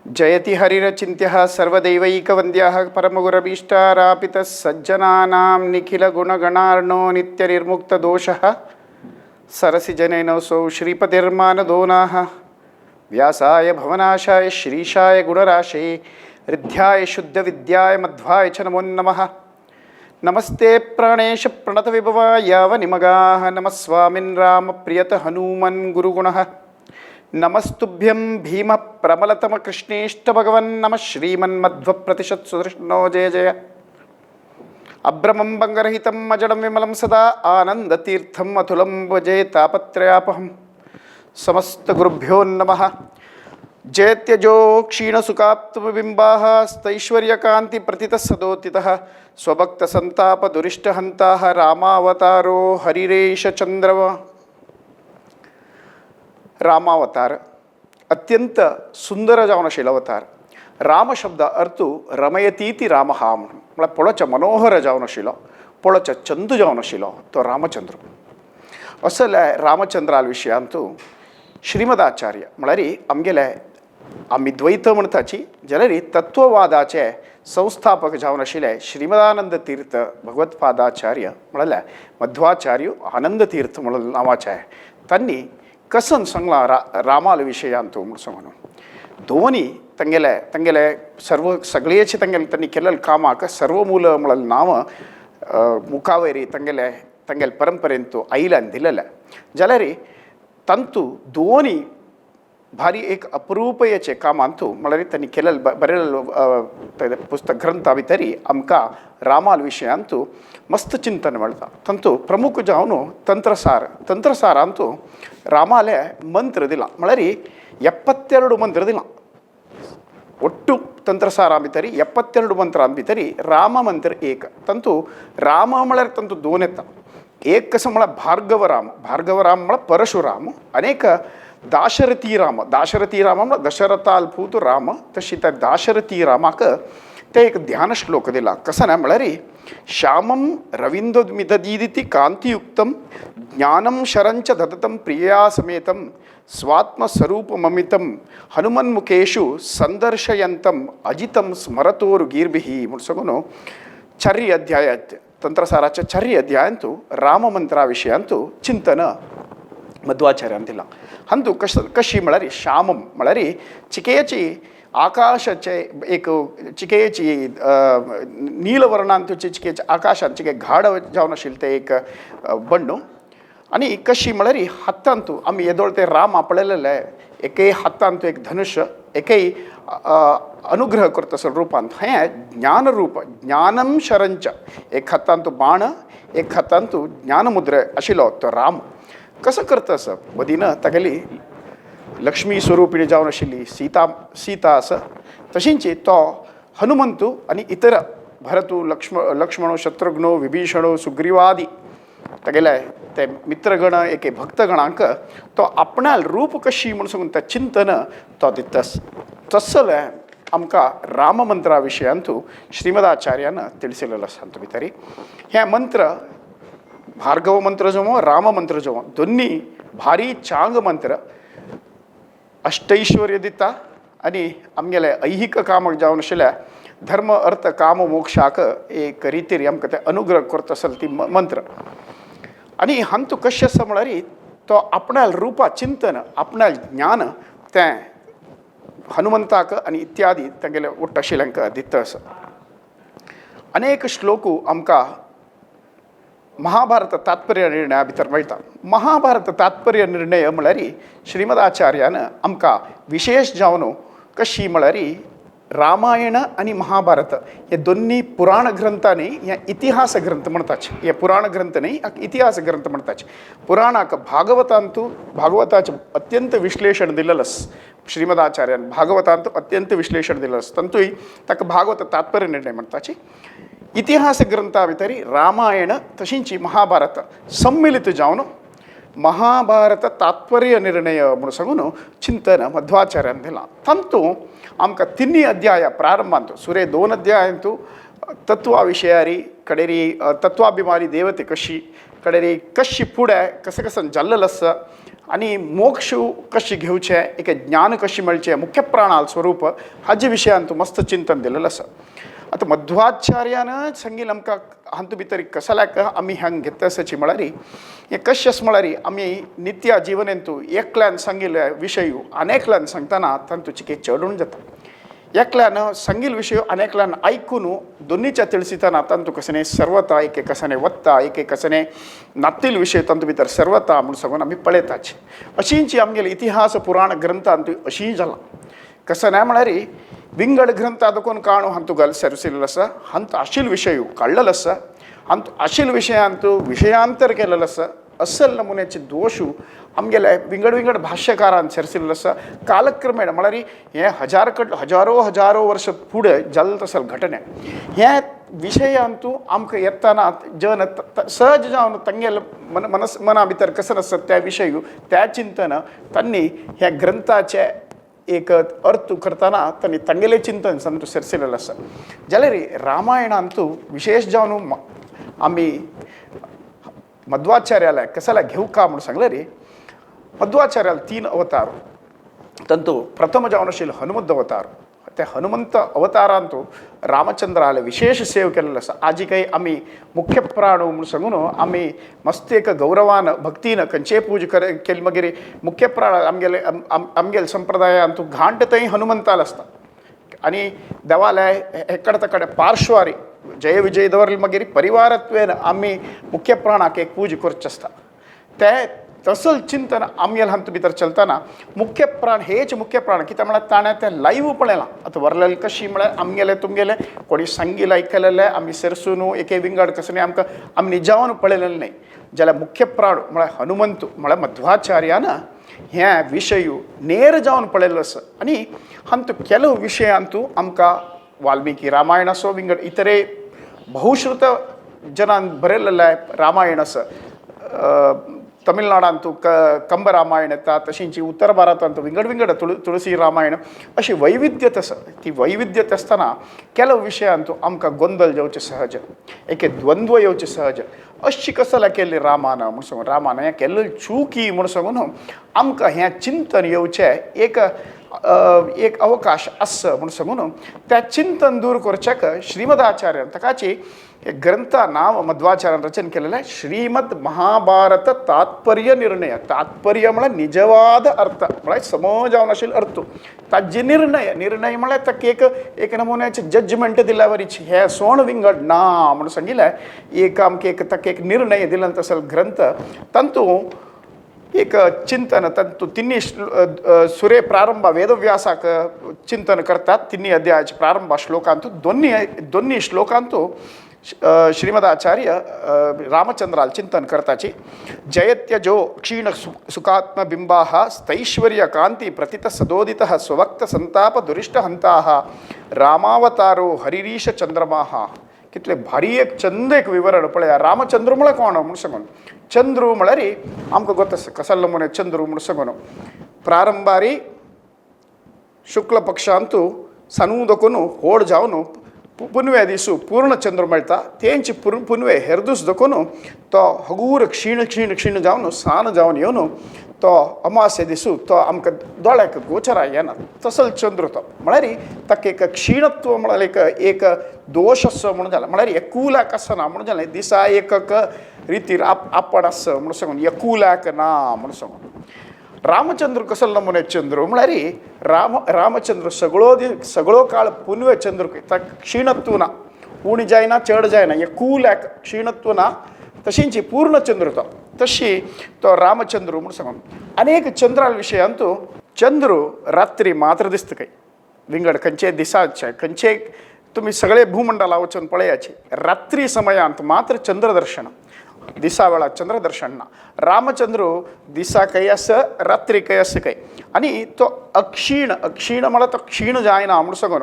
जयति हरिरचिन्त्यः सर्वदैवैकवन्द्यः परमगुरभीष्टारापितः सज्जनानां निखिलगुणगणार्णो नित्यनिर्मुक्तदोषः सरसिजनेनोऽसौ श्रीपतिर्मानदोनाः व्यासाय भवनाशाय श्रीशाय गुणराशये हृद्याय शुद्धविद्याय मध्वाय च नमो नमः। नमस्ते प्राणेश प्रणतविभवाय वनिमगाः नमः स्वामिन् रामप्रियत हनूमन् गुरुगुणः नमस्तुभ्यं भीम प्रमलतम कृष्णेष्ट भगवन् नमः श्रीमन्मध्वप्रतिशत् सुदृष्णो जय जय। अभ्रमं भङ्गरहितम् अजडं विमलं सदा आनन्दतीर्थम् अतुलं भजे तापत्रयापहं समस्तगुरुभ्यो नमः। जयत्यजो क्षीणसुखाप्तबिम्बाः स्थैश्वर्यकान्तिप्रथितः स्वभक्तसन्तापदुरिष्टहन्ताः रामावतारो हरिरेशचन्द्रव। रामावतार अत्यंत सुंदर जावन आशिल्लो अवतार। राम शब्द अर्थ रमयतीति राम हा म्हणून पळोवचें मनोहर जावन आशिल्लो, पळोवचें चंदू जावन आशिल्लो तो रामचंद्र। असले रामचंद्रा विशयांतू श्रीमदाचार्य म्हळ्यार आमगेले आमी द्वैत म्हणटाची जाल्यार तत्ववादाचे संस्थापक जावन आशिल्ले श्रीमदानंद तीर्थ भगवत्पादाचार्य म्हळ्यार मध्वाचार्य आनंद तीर्थ म्हणून नांवाचे तांणी कसन सांगला रामाल विशयांतू म्हणून सांगून दोनी तंगेले सर्व सगळेचे तांणी केलेले कामाक सर्वमूल म्हणून नांव मुखावेरी तंगेले परंपरेंतू आईल्यान दिलेले जाल्यार तांतू दोनी भारी एक अपरूपयेचे कामांतू म्हळ्यार तांणी केलेले बरयलेले पुस्तक ग्रंथा भितरी आमकां रामाल विशयांतू मस्त चिंतन मेळटा। तांतू प्रमुख जावन तंत्रसारांतू रामाले मंत्र दिला म्हळ्यार 72 मंत्र दिला। ಒಟ್ಟು ತಂತ್ರಸಾರ भितरी 72 मंत्रां भितरी राम मंत्र एक तंतू राम म्हळ्यार तंतू दोन येता। एक कसं म्हळ्यार भार्गवराम म्हळ्यार परशुराम अनेक दाशरथी राम म्हळ्यार दशरथाल पूत राम तशी त्या दाशरथी रामाक ते एक ध्यान श्लोक दिला कसं ना म्हळ्यार श्यामं रवींद्रमिददीदिति कांतियुक्तं ज्ञानं शरंच ददतं प्रिया समेतं स्वात्मस्वरूपममितं हनुमन्मुखेषु संदर्शयन्तं अजितं स्मरतोरुगीर्भिः म्हणून चर्य अध्याय तंत्रसाराच्या चर्य अध्यायांतू राममंत्रा विशयांतू चिंतन मध्वाचार्यान दिला। हंतू कशी म्हळ्यार श्यामम म्हळ्यार चिकेची आकाशाचे एक चिकेची नीलवर्णांतू चिकेचे आकाशात चिके घाड जावन आशिल्ले ते एक बण्णू आनी कशी म्हळ्यार हातांतू आमी येदोळ ते राम आपळयलेले एके हातांतू एक धनुष्य एके अनुग्रह करता रुपांत हें ज्ञान रूप ज्ञानम शरंच एक हातांतू बाण एक हातांतू ज्ञानमुद्र आशिल्लो तो राम कसं करता आसा मदीं तागेली लक्ष्मी स्वरूपिणी जावन आशिल्ली सीता आसा तशींच तो हनुमंतू आनी इतर भरतू लक्ष्मणो शत्रुघ्नो विभीषणो सुग्रीवादी तागेले ते मित्रगण एके भक्तगणांक तो आपणाल रूप कशी म्हणून सांगून ते चिंतन तो दितस तसले आमकां राम मंत्रा विशयांतू श्रीमदाचार्यान ತಿಳಿಸಿलेलो आसा तातूंत भितरी हे मंत्र भार्गव मंत्र जो राम मंत्र जो दोन्ही भारी चांग मंत्र अष्टैश्वर्य दिता आनी आमगेले ऐहिक कामाक जावन आशिल्ल्या धर्म अर्थ काम मोक्षाक एक रितीर आमकां ते अनुग्रह करता आसले ती मंत्र आनी हांतू कशें आसा म्हळ्यार तो आपणाल रुपा चिंतन आपणाल ज्ञान तें हनुमंताक आनी इत्यादी तांगेले उट्ट आशिल्ल्यांक दिता आसा। अनेक श्लोकू आमकां महाभारत तात्पर्य निर्णया भितर मेळटा। महाभारत तात्पर्य निर्णय म्हळ्यार श्रीमदाचार्यान आमकां विशेष जावन कशी म्हळ्यार रामायण आनी महाभारत हे दोन्ही पुराण ग्रंथांनी हे इतिहास ग्रंथ म्हणटाचे हे पुराण ग्रंथ न्ही इतिहास ग्रंथ म्हणटाचे। पुराणाक भागवताचें अत्यंत विश्लेषण दिलेलें श्रीमदाचार्यान भागवतांत अत्यंत विश्लेषण दिलेलें तंतूय ताका भागवत तात्पर्य निर्णय म्हणटाचे। इतिहास ग्रंथा भितरी रामायण तशींच महाभारत सम्मिलित जावन महाभारत तात्पर्य निर्णय म्हणून सांगून चिंतन मध्वाचार्यान दिलां। तांतू आमकां 3 अध्याय प्रारंभांत सुरे 2 अध्यायांतू तत्वा विशयारी कडेरी तत्वाभिमानी देवते कशी कडेरी कशी फुडें कसं जाल्लेलो आसा आणि मोक्ष कशी घेवचे एक ज्ञान कशी मेळचे मुख्य प्राणाल स्वरूप हाजे विशयांतू मस्त चिंतन दिलेलं असं. आता मध्वाचार्यानं सांगितलं आमकां हातूंत भितर कसाल्याक आमी हांग घेता आसाची म्हळ्यार हें कशें आसा म्हळ्यार आमी नित्य जिवनेंतू एकल्यान सांगिल्ले विशय अनेकल्यान सांगतना तांतू चिके चडून जाता. एकल्यान सांगिल्ले विशय अनेकल्यान आयकून दोनीच्या तिळसितना तांतू कसने सर्वता एक कसने वत्ता एक कसने नातील विशय तांतू भितर सर्वता म्हूण सांगून आमी पळयताच. अशींची आमगेले इतिहास पुराण ग्रंथांत अशीं जाला. कसं म्हळ्यार विंगड ग्रंथ आदकोन काणू हांतू घाल सेरसिल्लो आसा हांत आशिल विशय काडलेलो आसा हांत आशिल विशयांतू विशयांतर केलेलो आसा. असल नमुन्याचे दोश आमगेले विंगड विंगड भाष्यकारान सेरसिल्लो आसा. कालक्रमेण म्हळ्यार हे हजारो वर्ष फुडें जाल्लो तसले घटने हे विशयांतू आमकां येताना जन सहज जावन तांगेले मना भितर कसं आसता त्या विशय त्या चिंतन तांणी ह्या ग्रंथाचे एक अर्थ करतना तांणी तांगेलें चिंतन संतू सेरसिल्लें आसा. जाल्यार रामायणांतू विशेष जावन आमी मध्वाचार्याला कसाला घेऊ का म्हणून सांगल्यार मध्वाचार्याला 3 अवतार तांतू प्रथम जावन आशिल्लो हनुमंत अवतार. त्या हनुमंत अवतारांतू रामचंद्राला विशेष सेव केलेलो आसा. आजी काही आमी मुख्य प्राण म्हणून सांगून आमी मस्त एक गौरवान भक्तीन खंयचेय पूज केली मागीर मुख्य प्राण आमगेले संप्रदायांतू घांट थंय हनुमंताल आसता. आनी देवालय एकडे तकडे पार्श्वारी जय विजय दवरले मागीर परिवारत्वेन आमी मुख्य प्राणाक एक पूज करचे आसता. ते तसल चिंतन आमगेले हातूंत भितर चलतना मुख्य प्राण हेच मुख्य प्राण कित्याक म्हळ्यार ताणें तें लायव्ह पळयलां. आतां वरलेले कशी म्हळ्यार आमगेले तुमगेले कोणी सांगिल्लें आयकलेलें आमी सेरसून एके विंगड कसं आमकां आमी निजावन पळयलेलें न्हय. जाल्यार मुख्य प्राण म्हळ्यार हनुमंत म्हळ्यार मध्वाचार्यान हे विशय नेर जावन पळयल्लो आसा. आनी हांतू केलो विशयांतू आमकां वाल्मिकी रामायण असो विंगड इतरे बहुश्रुत जनान बरयलेलें रामायण आसा. तमिळनाडांतू कंब रामायण येता तशींची उत्तर भारतांतू विंगड विंगड तुळसी रामायण अशी वैविध्यत आसा. ती वैविध्यत आसतना केलो विशयांतू आमकां गोंदल येवचे सहज एक द्वंद्व येवचे सहज अशी कसाला केल्ली रामान म्हूण सांगून रामान हें केल्ली चुकी म्हूण सांगून आमकां हें चिंतन येवचें एक अवकाश आसा म्हूण सांगून त्या चिंतन दूर करच्याक श्रीमदाचार्यान ताकाची एक ग्रंथ नांव मध्वाचार्यान रचन केलेलें श्रीमद महाभारत तात्पर्य निर्णय. तात्पर्य म्हळ्यार निजवाद अर्थ म्हळ्यार समज जावन आशिल्लो अर्थ ताजे निर्णय म्हळ्यार ताका एक नमुन्याचे जजमेंट दिल्या वरीच हे सोण विंगड ना म्हूण सांगिल्लें. एक आमकां ताका एक निर्णय दिला तसलो ग्रंथ तांतू एक चिंतन तांतू तिन्ही सुरे प्रारंभ वेदव्यासाक चिंतन करतात. 3 अध्यायाचे प्रारंभ श्लोकांतू दोन्ही श्लोकांतू श्रीमदाचार्य रामचंद्राल चिंतन करताची जयत्यजो क्षीण सुखात्म बिंबाः स्थैश्वर्य कांती प्रतित सदोदितः स्वभक्त संताप दुरिष्ट हंताः रामावतारो हरिरीश चंद्रमाः. कितले भारी एक चंद एक विवरण पळया. रामचंद्र म्हळ्यार कोण म्हूण सांगून चंद्रू म्हळ्यार आमकां गोत आसा कसलो म्हणे चंद्रू म्हूण सांगून प्रारंभारी शुक्ल पक्षांतू सानूदकून होड जावन पुनवे दिसू पूर्ण चंद्र मेळटा. तेंची पुनवे हेरदूस दकून तो हगूर क्षीण जावन सान जावन येवन तो अमावास्ये दिसू तो आमकां दोळ्याक गोचरा येना तसलो चंद्र तो म्हळ्यार ताका एक क्षीणत्व म्हळ्यार एक दोश आसा म्हणून जाला. म्हळ्यार एकुल्याक आसना म्हणून जालें दिसा एकक रितीर आपण आसा म्हणून सांगून एकुल्याक ना म्हणून सांगून. रामचंद्र कसलो नमुने चंद्र म्हळ्यार रामचंद्र सगळो काळ पुनवे चंद्र क्षीणत्व ना उणी जायना चड जायना एकुल्याक क्षीणत्व ना तशींची पूर्ण चंद्र तो तशी तो रामचंद्र म्हणून सांगून. अनेक चंद्राल विशयांतू चंद्र रात्री मात्र दिसता काही विंगड खंयचे दिसाचे खंयचे तुम्ही सगळे भूमंडला वचून पळयाचे रात्री समयांत मात्र चंद्रदर्शन दिसा वेळा चंद्रदर्शन ना. रामचंद्र दिसा काही आसा रात्री काही आसा काही आणि तो अक्षीण म्हळ्यार तो क्षीण जायना म्हणून सांगून.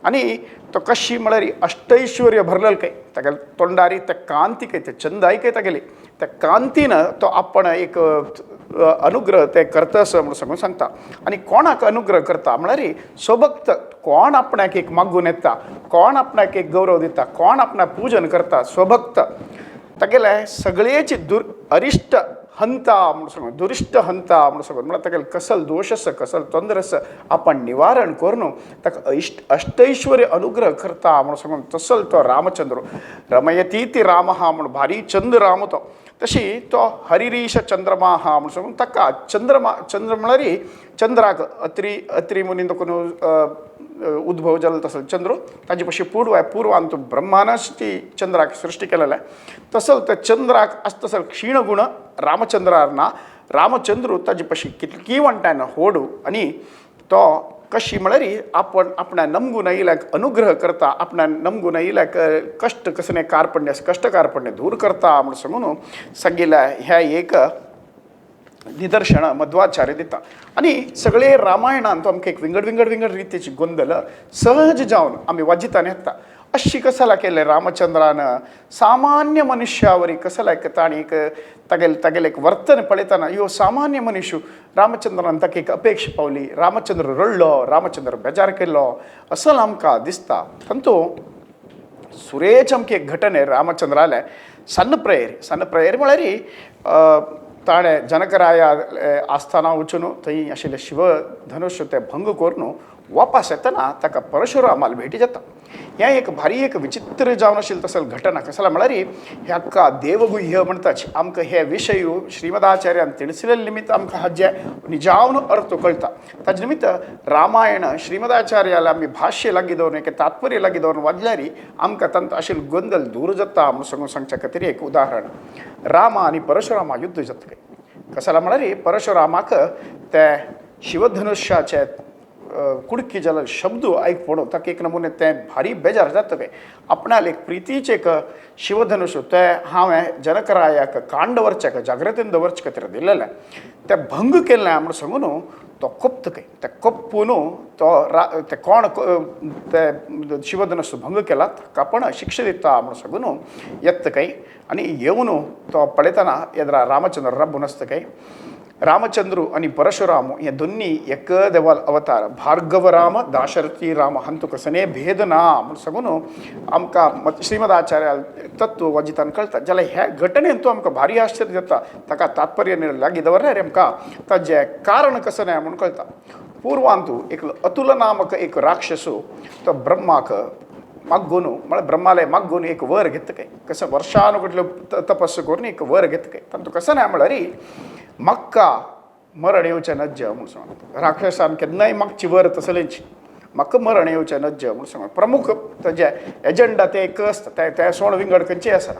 आणि तो कशी म्हळ्यार अष्टैश्वर्य भरलेलो काही तागेले तोंडारी त्या कांती काही ते चंदाई काही तागेली त्या कांतीन तो आपण एक अनुग्रह ते करता असं म्हणून सांगून सांगता. आणि कोणाक अनुग्रह करता म्हळ्यार स्वभक्त कोण आपणाक एक मागून येता कोण आपणाक एक गौरव दिता कोण आपणाक पूजन करता स्वभक्त तागेले सगळेची अरिष्ट हंता म्हणून सांगून दुरिष्ट हंता म्हणून सांगून म्हळ्यार तागेले कसल दोश आसा कसल तोंदर आसा आपण निवारण करून ताका अष्टैश्वर्य अनुग्रह करता म्हणून सांगून तसल तो रामचंद्र रमयती ती राम हा म्हणून भारी चंद राम तो तशी तो हरिरीश चंद्रमा हा म्हणून सांगून ताका चंद्र म्हळ्यार चंद्राक अत्री मुनीन उद्भव जालो तसो चंद्र ताजे पशी पूर्वान तो ब्रह्मानच ती चंद्राक सृष्टी केलेले तसल त्या चंद्राक आसा तसो क्षीण गुण रामचंद्रारना रामचंद्र ताजे पशी कितकी वंटान होडू आनी तो कशी म्हळ्यार आपणा नमगून येयल्याक अनुग्रह करता आपणा नमगून येयल्याक कष्ट कसले कष्ट कार्पण्य दूर करता म्हूण सांगून सांगिल्ल्या ह्या एक निदर्शन मध्वाचार्य दिता आनी सगळे रामायणांत आमकां एक विंगड रितीची गोंदल सहज जावन आमी वाजितान येता अशी कसाला केले रामचंद्रान सामान्य मनशावरी कसाला ताणी तागेले एक वर्तन पळयतना ह्यो सामान्य मनुष्य रामचंद्रान ताका एक अपेक्षा पावली रामचंद्र रडलो रामचंद्र बेजार केल्लो असं आमकां दिसता तातूंत सुरेश आमकां एक घटने रामचंद्राले सन्न प्रेयर म्हळ्यार ताणें जनकराया आस्थाना वचून थंय आशिल्ले शिवधनुश्य ते भंग करून वापस येतना ताका परशुरामाल भेटी जाता हें एक भारी एक विचित्र जावन आशिल्ली तसल घटना कसला म्हळ्यार ह्याका देवगुह्य म्हणटाच आमकां हे विशय श्रीमदाचार्यान तिणसिल्ले निमित्त आमकां हाजे निजावन अर्थ कळटा ताजे निमित्त रामायण श्रीमदाचार्याला आमी भाष्य लागी दवरून एक तात्पर्य लागी दवरून वाचल्यार आमकां तांत आशिल्लो गोंदल दूर जाता म्हणून सांगून सांगच्या खातीर एक उदाहरण रामा आनी परशुरामा युद्ध जातले कसला म्हळ्यार परशुरामाक ते शिवधनुश्याचे कुडकी जाल्यार शब्द आयकपणो ताका एक नमुने तें भारी बेजार जाता काय आपणाल एक प्रितीचें एक शिवधनुश तें हांवें जनकरायाक कांड व्हरचें जागृतीन दवरचे खातीर दिलेलें तें भंग केलें म्हणून सांगून तो कोप्त काय तें कोप्पून तो ते कोण ते शिवधनुश भंग केला ताका पण शिक्षा दिता म्हणून सांगून येता काय आनी येवन तो पळयतना येद्रा रामचंद्र रब्बून आसता काय रामचंद्र आणि परशुराम हे दोन्ही एक देवाल अवतार भार्गव राम दाशरथी राम हांतू कसने भेद ना म्हणून सांगून आमकां श्रीमदाचार्या तत्व वाजितान कळटा जाल्यार ह्या घटनेन तूं आमकां भारी आश्चर्य जाता ताका तात्पर्य लागी दवरल्यार आमकां ताजें कारण कसं नाही म्हणून कळटा पूर्वांतू एक अतुल नामक एक राक्षसो तो ब्रह्माक मागून म्हळ्यार ब्रह्मालय मागून एक वर घेता काय कसं वर्षानुगटल्यो तपस्या करून एक वर घेता काय तातूंत कसं नाही म्हळ्यार म्हाका मरण येवचें नज्ज म्हूण सांगून राक्षसान केन्नाय मागची वर तसलेंची म्हाका मरण येवचें नज्ज म्हूण सांगून प्रमुख ताजे एजंडा ते एक आसता ते सोण विंगड खंयचेय आसना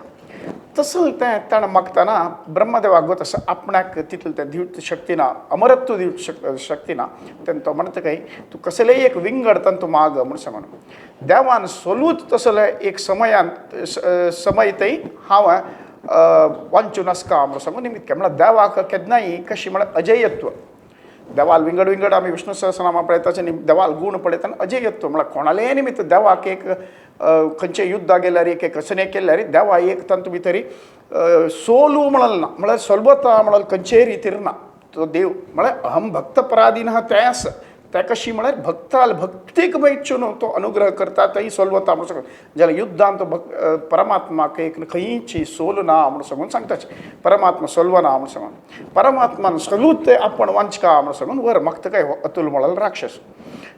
तसं तें ताणें मागतना ब्रह्मदेवाक गो तसं आपणाक तितलें तें दिवंक शक्ती ना अमरत्व दिवंक शक्ती ना तेन्ना तो म्हणटा काय तूं कसलेय एक विंगड तूं माग म्हूण सांगून देवान सोलूत तसले एक समय थंय हांव वांचून आसका म्हणून सांगून निमित्त केलें म्हळ्यार देवाक केन्नाय कशी म्हळ्यार अजयत्व देवाल विंगड आमी विष्णू सहस्रनामा पळयताचे देवाल गूण पळयतना अजयत्व म्हळ्यार कोणालेय निमित्त देवाक एक खंयचे युद्धा गेल्यार एक कसने केल्यार देवा एक तंत भितर सोलू म्हणल ना म्हळ्यार सोलबता म्हणल खंयचे रितीर ना तो देव म्हळ्यार अहम भक्त पराधीन तें आसा ते कशी म्हळ्यार भक्तीक मैच्छून तो अनुग्रह करता थंय सोलवता म्हणून सांगून जाल्यार युद्धांत तो परमात्माक एक खंयची सोल ना म्हणून सांगून सांगताचे परमात्मा सोलवना म्हणून सांगून परमात्मान सोलूत ते आपण वांचका म्हणून सांगून वर मागता काय अतुल म्हळ्यार राक्षस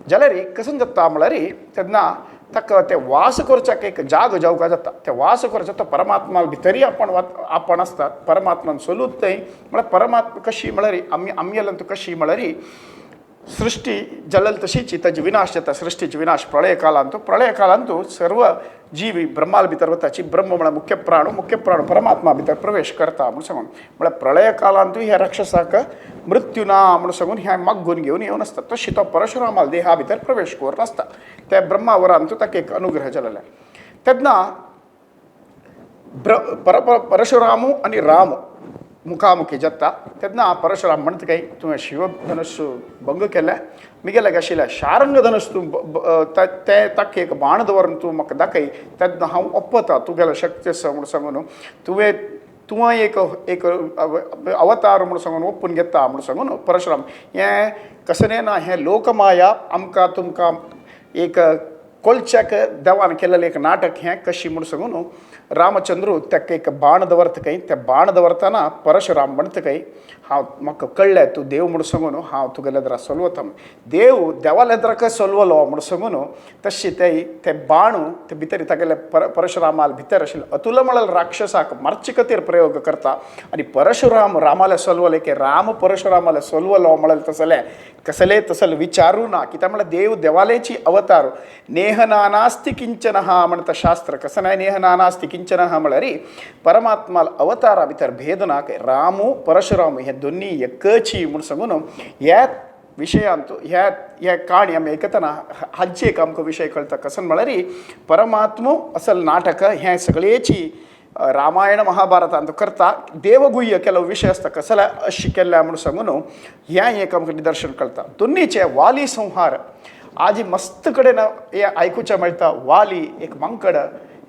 जाल्यार कसं जाता म्हळ्यार तेन्ना ताका ते वास करच्याक एक जाग जावका जाता ते वास करचे तो परमात्मा भितरी आपण आसतात परमात्मान सोलूत थंय म्हळ्यार परमात्मा कशी म्हळ्यार आमी कशी म्हळ्यार सृष्टी जलल तशीच ताजी विनाश जाता सृष्टीची विनाश प्रळय कालांतू सर्व जीव ब्रह्माल भितर वताची ब्रह्म म्हळ्यार मुख्य प्राण परमात्मा भितर प्रवेश करता म्हणून सांगून म्हळ्यार प्रळय कालांतू ह्या राक्षसाक मृत्यू ना म्हणून सांगून ह्या मागून घेवन येवन आसता तशी तो परशुरामाल देहा भितर प्रवेश करून आसता त्या ब्रह्मावरांतू ताका एक अनुग्रह जालेले तेन्ना परशुराम आनी राम मुखामुखी जाता तेन्ना परशुराम म्हणटा काय तुवें शिवधनुश भंग केलें मिगेल्याक आशिल्लें शारंग धनुश तूं ताका एक बाण दवरून तूं म्हाका दाखय तेन्ना हांव ओप्पता तुगेलो शक्ती आसा म्हूण सांगून तुवें एक अवतार म्हूण सांगून ओपून घेता म्हूण सांगून परशुराम हें कसलें ना हें लोकमाया आमकां तुमकां एक कोलच्याक देवान केलेलं एक नाटक हें कशी म्हूण सांगून रामचंद्र ताका एक बाण दवरता काय त्या बाण दवरतना परशुराम म्हणटा काय हांव म्हाका कळ्ळें तूं देव म्हूण सांगून हांव तुगेल्या एद्रा सोलवता देव देवाल्या एद्राक सोलवलो म्हूण सांगून तशी ते बाण ते भितर तागेले परशुरामाल भितर आशिल्ले अतुल म्हणल्यार राक्षसाक मारचे खातीर प्रयोग करता आनी परशुराम रामाले सोलवले की राम परशुरामाले सोलवलो म्हळ्यार तसले विचारू ना कित्याक म्हळ्यार देव देवालेची अवतार नेहना नास्ति किंचन हा म्हणटा शास्त्र कसं नाही नेहना नास्ति किंचन हा म्हळ्यार परमात्माल अवतारा भितर भेद ना रामू परशुराम हे दोन्ही एकची म्हूण सांगून ह्या विशयांत ह्या काणी आमी आयकतना हाचे एक आमकां विशय कळटा कसं म्हळ्यार परमात्मो असल नाटक हें सगळेची रामायण महाभारतांत करता देवगुह्य केलो विशय आसता कसल्या अशी केल्ल्या म्हूण सांगून ह्या एक आमकां निदर्शन कळटा दोन्हीचे वाली संहार आज मस्त कडेन हे आयकुचें मेळटा वाली एक मंकड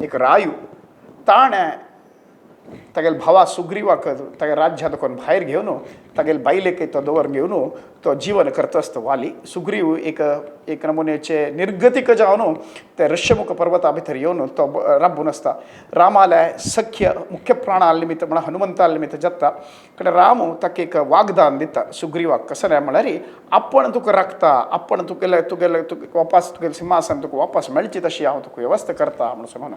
एक रायू ताणें तागेल भावा सुग्रीवाक तागे राज्य दाखोवन भायर घेवन तागेल बायलेक तो दवर घेवन तो जीवन करता आसता वाली सुग्रीव एक नमुनेचे निर्गतीक जावन ते ऋष्यमुख पर्वता भितर येवन तो राबून आसता रामाले सख्य मुख्य प्राणाल निमित्त म्हळ्यार हनुमंताल निमित्त जाता कडेन राम ताका एक वाग्दान दिता सुग्रीवाक कसं म्हळ्यार आपण तुका राखता आपण तुगेले वापस तुगेलें सिंहासन तुका वापस मेळची तशी हांव तुका वेवस्था करता म्हणून सांगून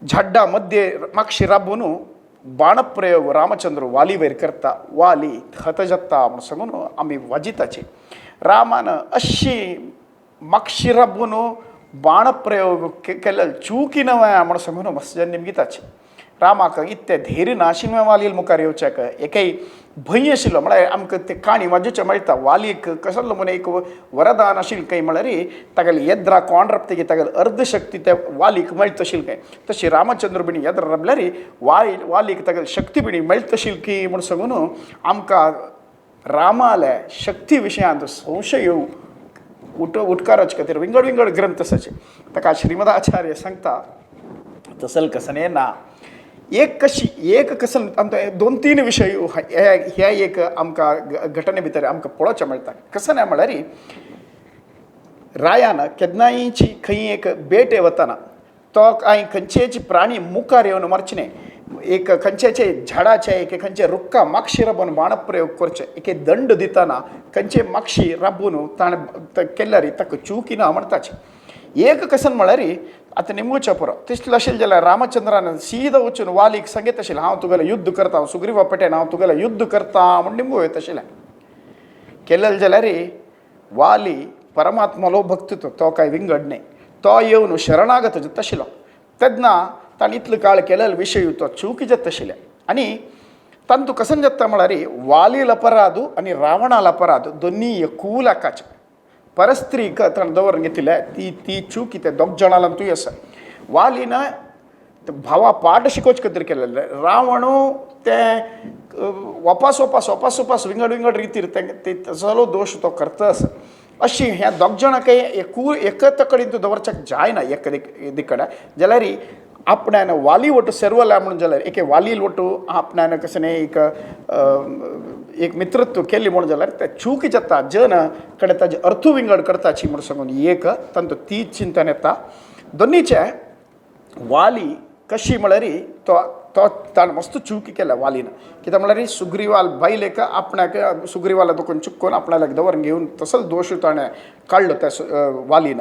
झाड्डा मध्ये मागशी राबून बाणप्रयोग रामचंद्र वाली वयर करता वाली हत जाता म्हणून सांगून आमी वाजिताची रामान अशी मागशी राबून बाणप्रयोग केले चुकी नव्हे म्हणून सांगून मस्त निमगिताची रामाक इतले धैर्य नाशिल्लें वालील मुखार येवच्याक एकय भंय आशिल्लो म्हळ्यार आमकां ते काणी वाजूचें मेळटा वालीक कसलो म्हूण एक वरदान आशिल्लें काय म्हळ्यार तागेले येद्रा कोण रबतकी तागेले अर्धशक्ती त्या वालीक मेळटा आशिल्ली काय तशी रामचंद्र बिणी येद्रा रबल्यार वालीक तागेली शक्ती बिणी मेळटा आशिल्ली की म्हूण सांगून आमकां रामाले शक्ती विशयांत संशय येवं उटकाराचे खातीर विंगड ग्रंथ आसाचे ताका श्रीमदाचार्य सांगता तसल कसने ना एक कसन आमकां 2-3 विशय ह्या एक आमकां घटने भितर आमकां पळोवचें मेळटा कसं म्हळ्यार रायान केन्नायची खंय एक बेटे वतना तो कांय खंयचेच प्राणी मुखार येवन मरचें एक खंयचेचे झाडाचे एक खंयचे रुक्का मागशी राबून बाणप्रयोग करचे एक दंड दितना खंयचे मागशी राबून ताणें केल्यार ताका चुकी ना म्हणटाची एक कसन म्हळ्यार आतां निमूचे पुरो तितलें आशिल्लें जाल्यार रामचंद्रान सीदा वचून वालीक सांगीत आशिल्लें हांव तुगेलें युध्द करता सुग्रीवा पेटेन हांव तुगेलें युध्द करता म्हूण निमू वयता आशिल्लें केलें जाल्यार वाली परमात्मालो भक्त तो कांय विंगड न्ही तो येवन शरणागत जाता आशिल्लो तेन्ना ताणें इतलो काळ केलेलो विशय तो चुकी जाता आशिल्लें आनी तांतू कसन जाता म्हळ्यार वालील अपराध आनी रावणाल अपराध दोनी एकूल आकाचे परस्त्रीक ताणें दवरून घेतिल्ले ती चूक ते दोग जाणां तुय आसा वालीन भावा पाठ शिकोवचे खातीर केलेले रावणू ते वापस विंगड रितीर ते तसलो दोश तो करतास अशी ह्या दोग जाणांक एकत कडेन तूं दवरच्याक जायना एक कडेन जाल्यार आपणान वाली वटू सेरवला म्हणून जाल्यार एक वालील वटू आपणान कशें एक मित्रत्व केली म्हणून जाल्यार ते चूक जाता जन कडेन ताजे अर्थ विंगड करताची म्हणून सांगून एक तांतू ती चिंतन येता दोनीचे वाली कशी म्हळ्यार तो ताणें मस्त चुकी केल्या वालीन कित्याक म्हळ्यार सुग्रीवाल बायलेक आपणाक सुग्रीवाला दुखून चुकून आपणाक दवरून घेवन तसोच दोश ताणें काडलो त्या वालीन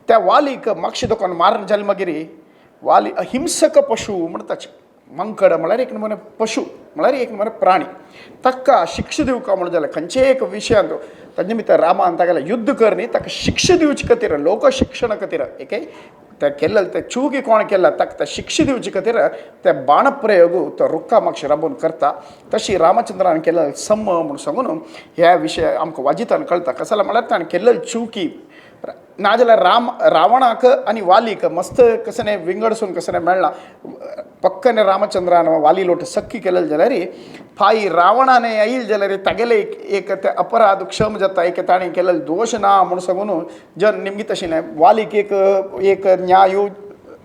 त्या वालीक मागशी दुखून मारून जल्मगिरी वाली अहिंसक पशु म्हणटाचे मंकड म्हळ्यार एक नमुने पशु म्हळ्यार एक नमुने प्राणी ताका शिक्षा दिवका म्हणून जाल्यार खंयचे एक विशयांत ताजे भितर रामान तागेलें युध्द कर न्ही ताका शिक्षा दिवचे खातीर लोकशिक्षणा खातीर एके ते केल्ले ते चुकी कोण केला ताका शिक्षा दिवचे खातीर ते बाणप्रयोग तो रुक्का मागशे राबून करता तशी रामचंद्रान केलेले सम म्हणून सांगून ह्या विशय आमकां वाजितान कळटा कसं म्हळ्यार ताणें केल्ले चुकी नाजाल्यार रावणाक आनी वालीक मस्त कसने विंगडसून कसने मेळना पक्कने रामचंद्रान वाली लोट सक्की केलेले जाल्यार फाई रावणाने येईल जाल्यार तागेले एक ते अपराध क्षम जाता एक ताणें केलेले दोश ना म्हणून सांगून जन निमगीत आशिल्लें वालीक एक न्याय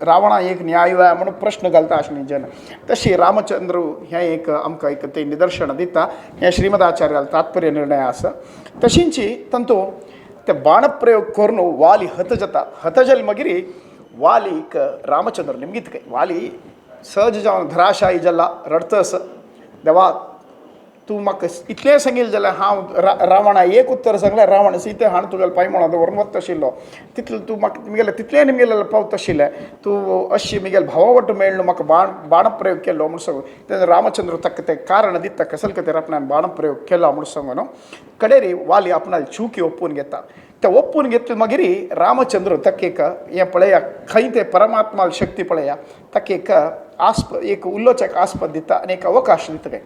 रावणा एक न्याय म्हणून प्रश्न घालता आशिल्लीं जन तशी रामचंद्र हें एक आमकां एक तें निदर्शन दिता हें श्रीमदाचार्याल तात्पर्य निर्णय आसा तशींची तांतू ते बाणप्रयोग करून वाली हत हतजल मगिरी वाली रामचंद्र निमगीत काय वाली सहज जावन धराशायी जल्ला रडतस देवा तू म्हाका इतलें सांगिल्लें जाल्यार हांव रावणा एक उत्तर सांगलें रावण सीते हाण तुगेलो पांयमोण व्हरून वता आशिल्लो तितलें तूं म्हाका म्हगेलें तितलें म्हगेलें पावता आशिल्लें तूं अशी म्हगेलो भावा वट मेळ्ळो म्हाका बाणप्रयोग केलो म्हूण सांगून तेन्ना रामचंद्र ताका तें कारण दिता कसल खातीर आपणान बाणप्रयोग केलो म्हूण सांगून कडेरी वाली आपणाली चुकी ओपून घेता ते ओपून घेतले मागीर रामचंद्र ताका एक हें पळया खंय तें परमात्मा शक्ती पळया ताका एक एक उल्लोचक आस्पद दिता आनी एक अवकाश दिता काय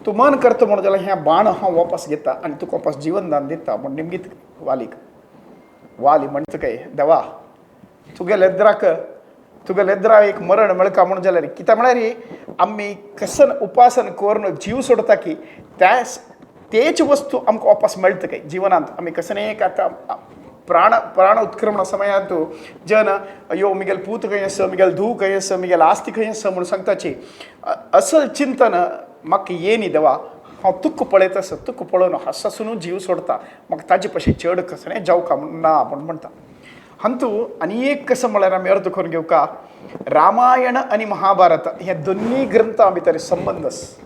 तूं मन करता म्हणून जाल्यार हें बाण हांव वापस घेता आनी तुका वापस जिवनदान दिता म्हूण निमगीत वालीक वाली म्हणटा काय देवा तुगे लेद्राक एक मरण मेळका म्हणून जाल्यार कित्याक म्हळ्यार आमी कसन उपासन करून जीव सोडता की तेच वस्तू आमकां वापस मेळटा काय जिवनांत आमी कसन एक आतां प्राण उत्क्रमण समयांत जन अयो मिगेल पूत खंय आसा मिगेल धू खंय आसा मिगेल आस्ती खंय आसा म्हणून सांगताची असल चिंतन म्हाका ये न्ही देवा हांव तुका पळयत आसा तुका पळोवन हसून जीव सोडता म्हाका ताजे पशी चड कसलें जावका ना म्हूण म्हणटा हंतू आनी एक कसं म्हळ्यार आमी अर्थ करून घेवका रामायण आनी महाभारत हे दोनी ग्रंथां भितर संबंध आसा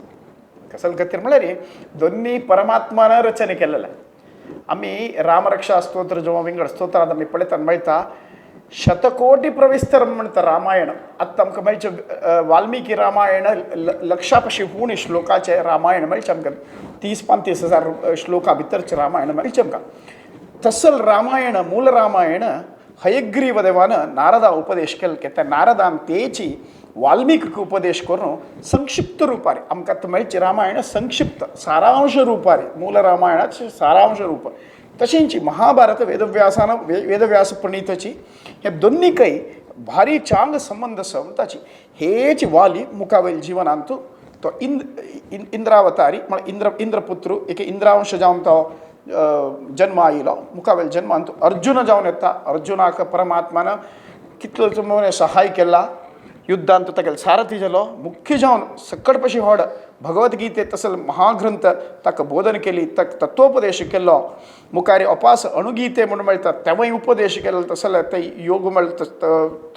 कसल खातीर म्हळ्यार दोनी परमात्मान रचने केलेले आमी रामरक्षा स्तोत्र जेव्हा विंगड स्तोत्रांत आमी पळयतना मेळटा शतकोटी प्रविस्तर म्हणटा रामायण आतां आमकां मेळचें वाल्मिकी रामायण लक्षा पशी पूर्ण श्लोकाचे रामायण मेळचें आमकां 30-35,000 श्लोका भितरचें रामायण मेळचें आमकां तसल रामायण मूल रामायण हयग्रीव देवान नारदा उपदेश केलो त्या नारदान तेची वाल्मिकीक उपदेश करून संक्षिप्त रुपारी आमकां मेळचें रामायण संक्षिप्त सारांश रुपारी मूल रामायणाचें सारांश रूप तशेंच महाभारत वेदव्यास प्रणीताची हे दोन्ही काही भारी चांग संबंध संताची हेच वाली मुखावेल जिवनांत तो इंद्रावतारी म्हळ्यार इंद्रपुत्र एक इंद्रांश जावन तो जन्म आयलो मुखावेल जन्मांत अर्जुन जावन येता अर्जुनाक परमात्मान कितलो सहाय केला युद्धांत तागेलो सारथी जालो मुख्य जावन सकट पशी व्हड भगवद्गीते तसल महाग्रंथ ताका बोधन केली ताका तत्वोपदेश केलो मुखारी अपास अणुगीते म्हणून मेळटा तेवूय उपदेश केलो तसले ते योग मेळटा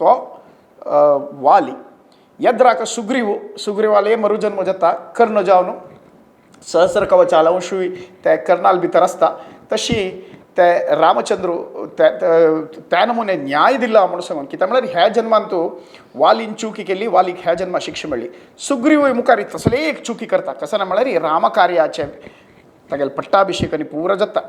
तो वाली यद्राक सुग्रीवाले मरुजन्म जाता कर्ण जावन सहस्र कवचाला अंशूय ते कर्णाल भितर आसता तशी ते रामचंद्र त्या नमुने न्याय दिला म्हणून सांगून कित्याक म्हळ्यार ह्या जन्मान तूं वालीन चुकी केली वालीक ह्या जन्मा शिक्षा मेळ्ळी सुग्रीव मुखारी तसले एक चुकी करता कसं म्हळ्यार रामकार्याचे तागेलो पट्टाभिषेक आनी पुरो जाता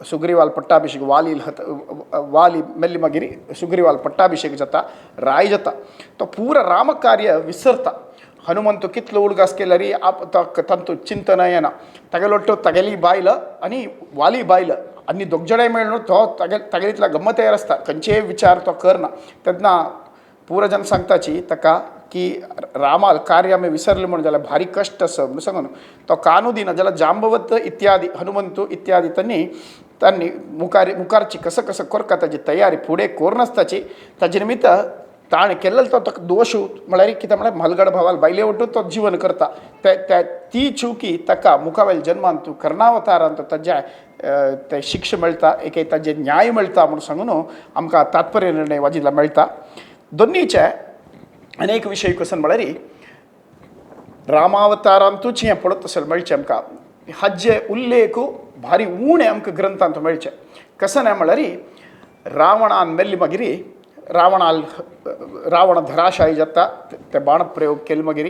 सुग्रीवाल पट्टाभिषेक वाली मेल्ली मागीर सुग्रीवाल पट्टाभिषेक जाता राय जाता तो पुरो रामकार्य विसरता हनुमंत कितलो उडगास केल्यार तांतू चिंतन येना तागेलो तागेली बायल आनी वाली बायल आनी दोग जाणां मेळून तो तागेलींतल्या गम्मत तयार आसता खंयचेय विचार तो करना तेन्ना पुरजन सांगताची ताका की रामाल कार्य आमी विसरले म्हणून जाल्यार भारी कश्ट आसा म्हणून सांगून तो कानू दिना जाल्यार जांबवत इत्यादी हनुमंत इत्यादी तांणी मुखारची कसं कसं करता ताची तयारी फुडें कोरनासताची ताजे निमित्त ताणें केल्लो तो दोश म्हळ्यार कितें म्हळ्यार म्हालगड भावाल बायले वटून तो जीवन करता ती चुकी ताका मुखावेल जन्मांत कर्णावतारांत ताज्या ते शिक्षा मेळटा एक ताजे न्याय मेळटा म्हणून सांगून आमकां तात्पर्य निर्णय वाजिल्लो मेळटा दोनीचे अनेक विशय कसन म्हळ्यार रामावतारांतूच हें पळत तशें मेळचें आमकां हाजे उल्लेख भारी उणे आमकां ग्रंथांत मेळचे कसन म्हळ्यार रावणान मेल्ली मागीर रावण धराशायी जाता ते बाण प्रयोग केले मागीर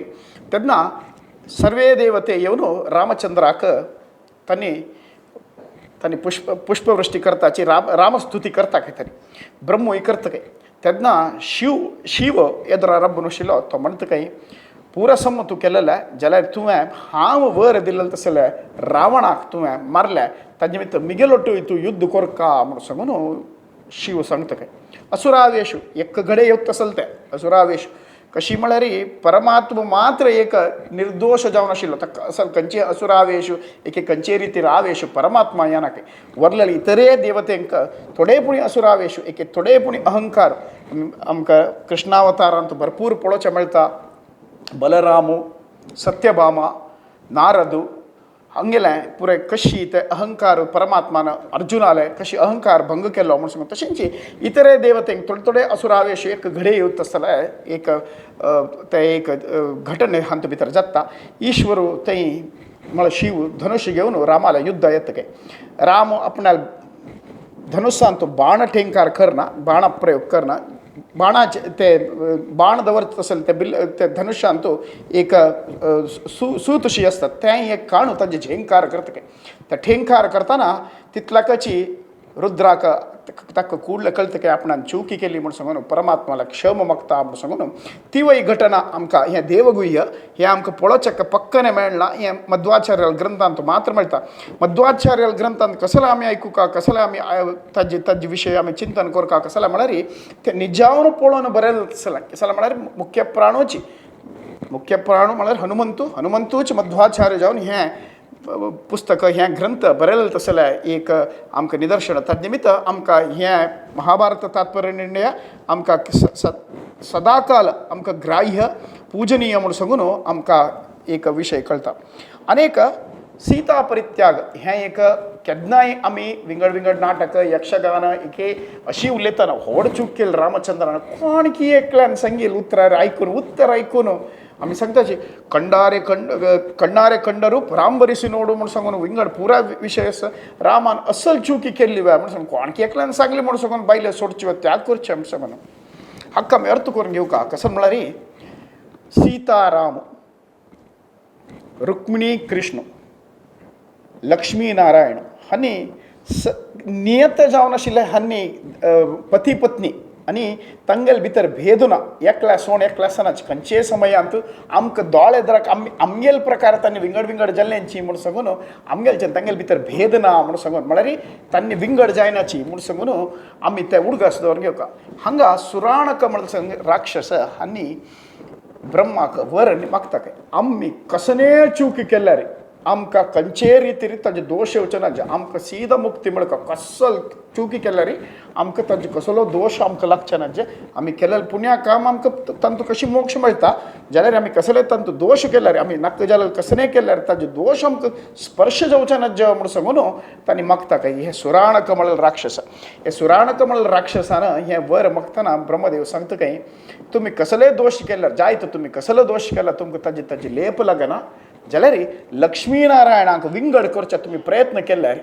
तेन्ना सर्वे देवते येवन रामचंद्राक तांणी पुष्पवृष्टी करताची रामस्तुती करता खंय तरी ब्रह्मूय करता काय तेन्ना शिव येद्रा रब्ब नाशिल्लो तो म्हणटा काय पुरसम तूं केलेलें जाल्यार तुवें हांव वर दिलेलें तसलें रावणाक तुवें मारलें ताजे निमित्त मिगेलोटूय तूं युद्ध करका म्हणून सांगून शिव सांगता काय असुरावेश एक घडे येवत आसले ते असुरावेश कशी म्हळ्यार परमात्मा मात्र एक निर्दोष जावन आशिल्लो ताका असल खंयचे असुरावेश एक खंयचे रितीर आवेश परमात्मा येना काय वरलेले इतरे देवतेंक थोडेपुणी असुरावेश एक थोडेपुणी अहंकार आमकां कृष्णावतारांत भरपूर पळोवचें मेळटा बलरामू सत्यभामा नारदू हंगेलें पुरे कशी ते अहंकार परमात्मान अर्जुनाले कशी अहंकार भंग केलो म्हणून सांगून तशेंची इतरे देवतेंक थोडे थोडे असुरावेश एक घडये येवता आसतले एक ते एक घटने हांत भितर जाता ईश्वर थंय म्हळ्यार शिव धनुश्य घेवन रामाला युद्ध येता काय राम आपणाल धनुष्यान तो बाण ठेंकार करना बाणा प्रयोग करना बाणाचे ते बाण दवरत असेल ते धनुष्यान तो एक सूतशी असतात ते एक काणू ताजे झेंकार करता काय त्या ठेंकार करताना तितला कची रुद्राक ताका कूडले कळत काय आपण चुकी केली म्हणून सांगून परमात्माला क्षम मागता म्हणून सांगून ती वय घटना आमकां हें देवगुह्य हें आमकां पळोवचें पक्कने मेळना हें मध्वाचार्य ग्रंथांत मात्र मेळटा मध्वाचार्य ग्रंथांत कसले आमी आयकूं कसले आमी ताजे विशय आमी चिंतन करूं कसले म्हळ्यार ते निजावन पळोवन बरयलें कसले म्हळ्यार मुख्य प्राणू म्हळ्यार हनुमंतूच मध्वाचार्य जावन हें पुस्तक हें ग्रंथ बरयलें तसले एक आमकां निदर्शन ताजे निमित्त आमकां हें महाभारत तात्पर्य निर्णय आमकां सदाकाल आमकां ग्राह्य पूजनीय म्हणून सांगून आमकां एक विशय कळटा अनेक सीता परित्याग हें एक केन्नाय आमी विंगड नाटक यक्षगान एके अशी उलयतना व्हड चूक केली रामचंद्रान कोण की एकल्यान सांगील उत्तर आयकून आमी सांगताची कण्णारे कंडरूप राम बरीसी नोडू म्हणून सांगून विंगड पुरा विशय रामान असल चुकी केल्ली वे म्हणून सांगून कोण की एकल्यान सांगली म्हणून सांगून बायले सोडची वा त्याग करचे म्हणून सांगून हक्क आमी अर्थ करून घेवं का कसं म्हळ्यार सीताराम रुक्मिणी कृष्ण लक्ष्मी नारायण हांणी नियत जावन आशिल्ले हांणी पती पत्नी आनी तांगेल भितर भेद ना एकल्या सोण एकल्या सणाचे खंयचे समयांत आमकां दोळे दराक आमगेल प्रकार तांणी विंगड जाल्ल्यांची म्हूण सांगून आमगेलचे तांगेल भितर भेद ना म्हूण सांगून म्हळ्यार तांणी विंगड जायनाची म्हूण सांगून आमी ते उडगास दवरून घेवका हांगा सुराणक म्हण राक्षस हांणी ब्रह्माक वर मागता काय आमी कसले चूक केल्यार आमकां खंयचे रितीन ताजे दोश येवचे ना आमकां सीद मुक्ती मेळका कसल चुकी केल्यार आमकां ताजे कसलो दोश आमकां लागचे ना जे आमी केलेले पुण्या काम आमकां तांतू कशी मोक्ष मेळटा जाल्यार आमी कसले तांतू दोश केल्यार आमी नाका जाल्यार कसले केल्यार ताजे दोश आमकां स्पर्श जावचे ना जे म्हणून सांगून तांणी मागता काय हे सुराणक म्हळ्यार राक्षस हे सुराणक म्हळ्यार राक्षसान हें वर मागतना ब्रह्मदेव सांगता काय तुमी कसले दोश केल्यार जायत तुमी कसलो दोश केला तुमकां ताजे लेप लागना जाल्यार लक्ष्मी नारायणाक विंगड करचे तुम्ही प्रयत्न केल्यार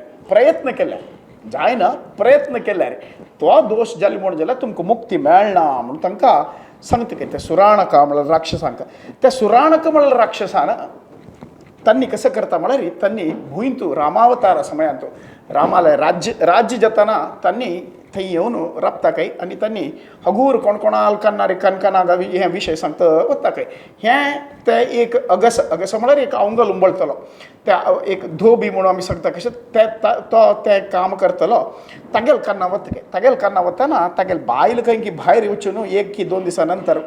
जायना प्रयत्न केल्यार तो दोश जाले म्हूण जाल्यार तुमकां मुक्ती मेळना म्हणून तांकां सांगता काय ते सुराणका म्हळ्यार राक्षसांक त्या सुराणक म्हळ्यार राक्षसान तांणी कसं करता म्हळ्यार तांणी भुंयतू रामावतारा समयांत रामाला राज्य जाताना तांणी थंय येवन राबता काय आनी तांणी हगूर कोणकोणाल कन्नारे कणकना गावी हे विशय सांगता वता काय हें ते एक अगस म्हळ्यार एक अवंगल उंबळटलो त्या एक धोबी म्हणून आमी सांगता कशें तो तें काम करतलो तागेल कन्ना वता काय तागेल कन्ना वतना तागेल बायल खंय की भायर येवच्यो न्हू एक की दोन दिसां नंतर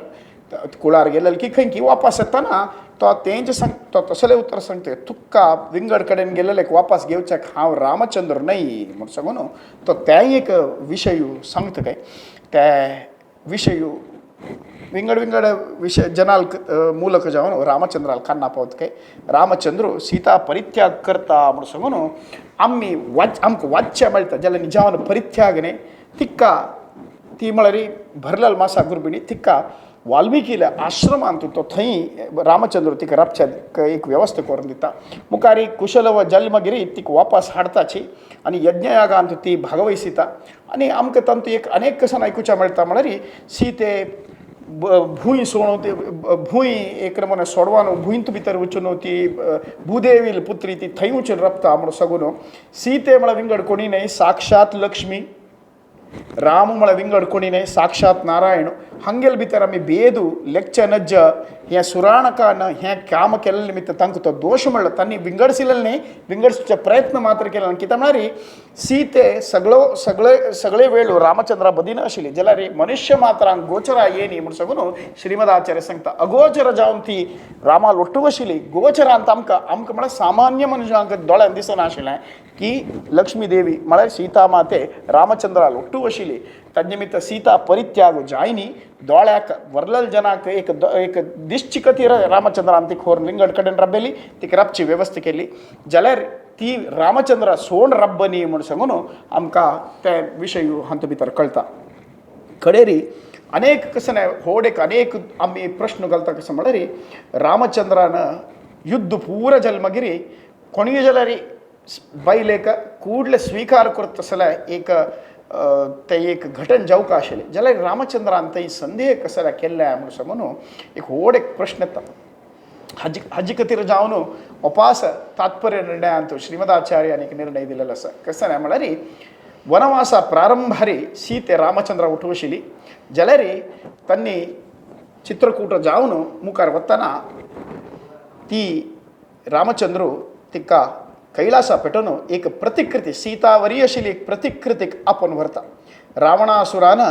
कुळार गेलेले की खंय की वापस येतना तो तेंचे तो तसले उतर सांगता तुका विंगड कडेन गेलेले वापस घेवच्याक हांव रामचंद्र न्हय म्हूण सांगून तो तें एक विशय सांगता काय ते विशय विंगड विशय जनाल मूलक जावन रामचंद्राल कान्ना पावता काय रामचंद्र सीता परित्याग करता म्हूण सांगून आमकां वाच्य मेळटा जाल्यार निजावन परित्याग न्ही तिका ती म्हळ्यार भरलेल मासा गुरबिणी तिका वाल्मिकील्या आश्रमांत तो थंय रामचंद्र तिका राबच्या एक वेवस्था करून दिता मुखारी कुशल व जल्मगिरी तिका वापस हाडताची आनी यज्ञयागांत ती भागवयसिता आनी आमकां तांतू एक अनेक कसन आयकुचें मेळटा म्हळ्यार सीते भूंय सोडून ती भूंय एक नमुने सोडवान भुंयत भितर वचून ती भूदेवी पुत्री ती थंय वचून रबता म्हणून सांगून सीते म्हळ्यार विंगड कोणी न्हय साक्षात लक्ष्मी राम म्हळ्यार विंगड कोणी न्हय साक्षात नारायण हंगेल भितर आमी बेदू लेक्चे नज्ज हें सुराणकान हें काम केल्ले निमित्त तांकां तो दोश म्हणलो तांणी विंगडसिल्ले न्ही विंगडचे प्रयत्न मात्र केले कित्याक म्हळ्यार सीते सगळे वेळ रामचंद्रा बदीन आशिल्ली जाल्यार मनुष्य मात्रांक गोचरा येनी म्हूण सांगून श्रीमदाचार्य सांगता अगोचर जावन ती रामा लोट्टू आशिल्ली गोचरांत आमकां म्हळ्यार सामान्य मनशांक दोळ्यान दिसना आशिल्लें की लक्ष्मी देवी म्हळ्यार सीता माते रामचंद्रा लोट्टू आशिल्ली तन्निमित्त सीता परित्याग जायनी दोळ्याक वर्लल जनाक एक दिश्ची कथीर रामचंद्रान ती खोर लिंगड कडेन रब्बेली तिक रबची व्यवस्था केली जाल्यार ती रामचंद्र सोण रब्बनी म्हण सांगून आमकां त्या विशयी हातूं भितर कळटा कडेरी अनेक कसं नाही होडेक अनेक आम्ही प्रश्न घालता कसं म्हळ्यार रामचंद्रान युद्ध पूर जल्मगिरी कोणी जाल्यार बायलेक कूडले स्वीकार करता जाल्यार ते एक घटन जावका आशिल्लें जाल्यार रामचंद्रान थंय संदेह कसल्या केल्ल्या म्हूण सांगून एक व्हड एक प्रश्न येता हाजी खातीर जावन अपास तात्पर्य निर्णयांत श्रीमदाचार्यान एक निर्णय दिलेलो आसा कसं नाही म्हळ्यार वनवासा प्रारंभारी सीते रामचंद्र उठवशिली जाल्यार तांणी चित्रकूट जावन मुखार वतना ती रामचंद्र तिका कैलासा पेटोवन एक प्रतिकृती सीतावरी आशिल्ली एक प्रतिकृतीक आपण व्हरता रावणासुरान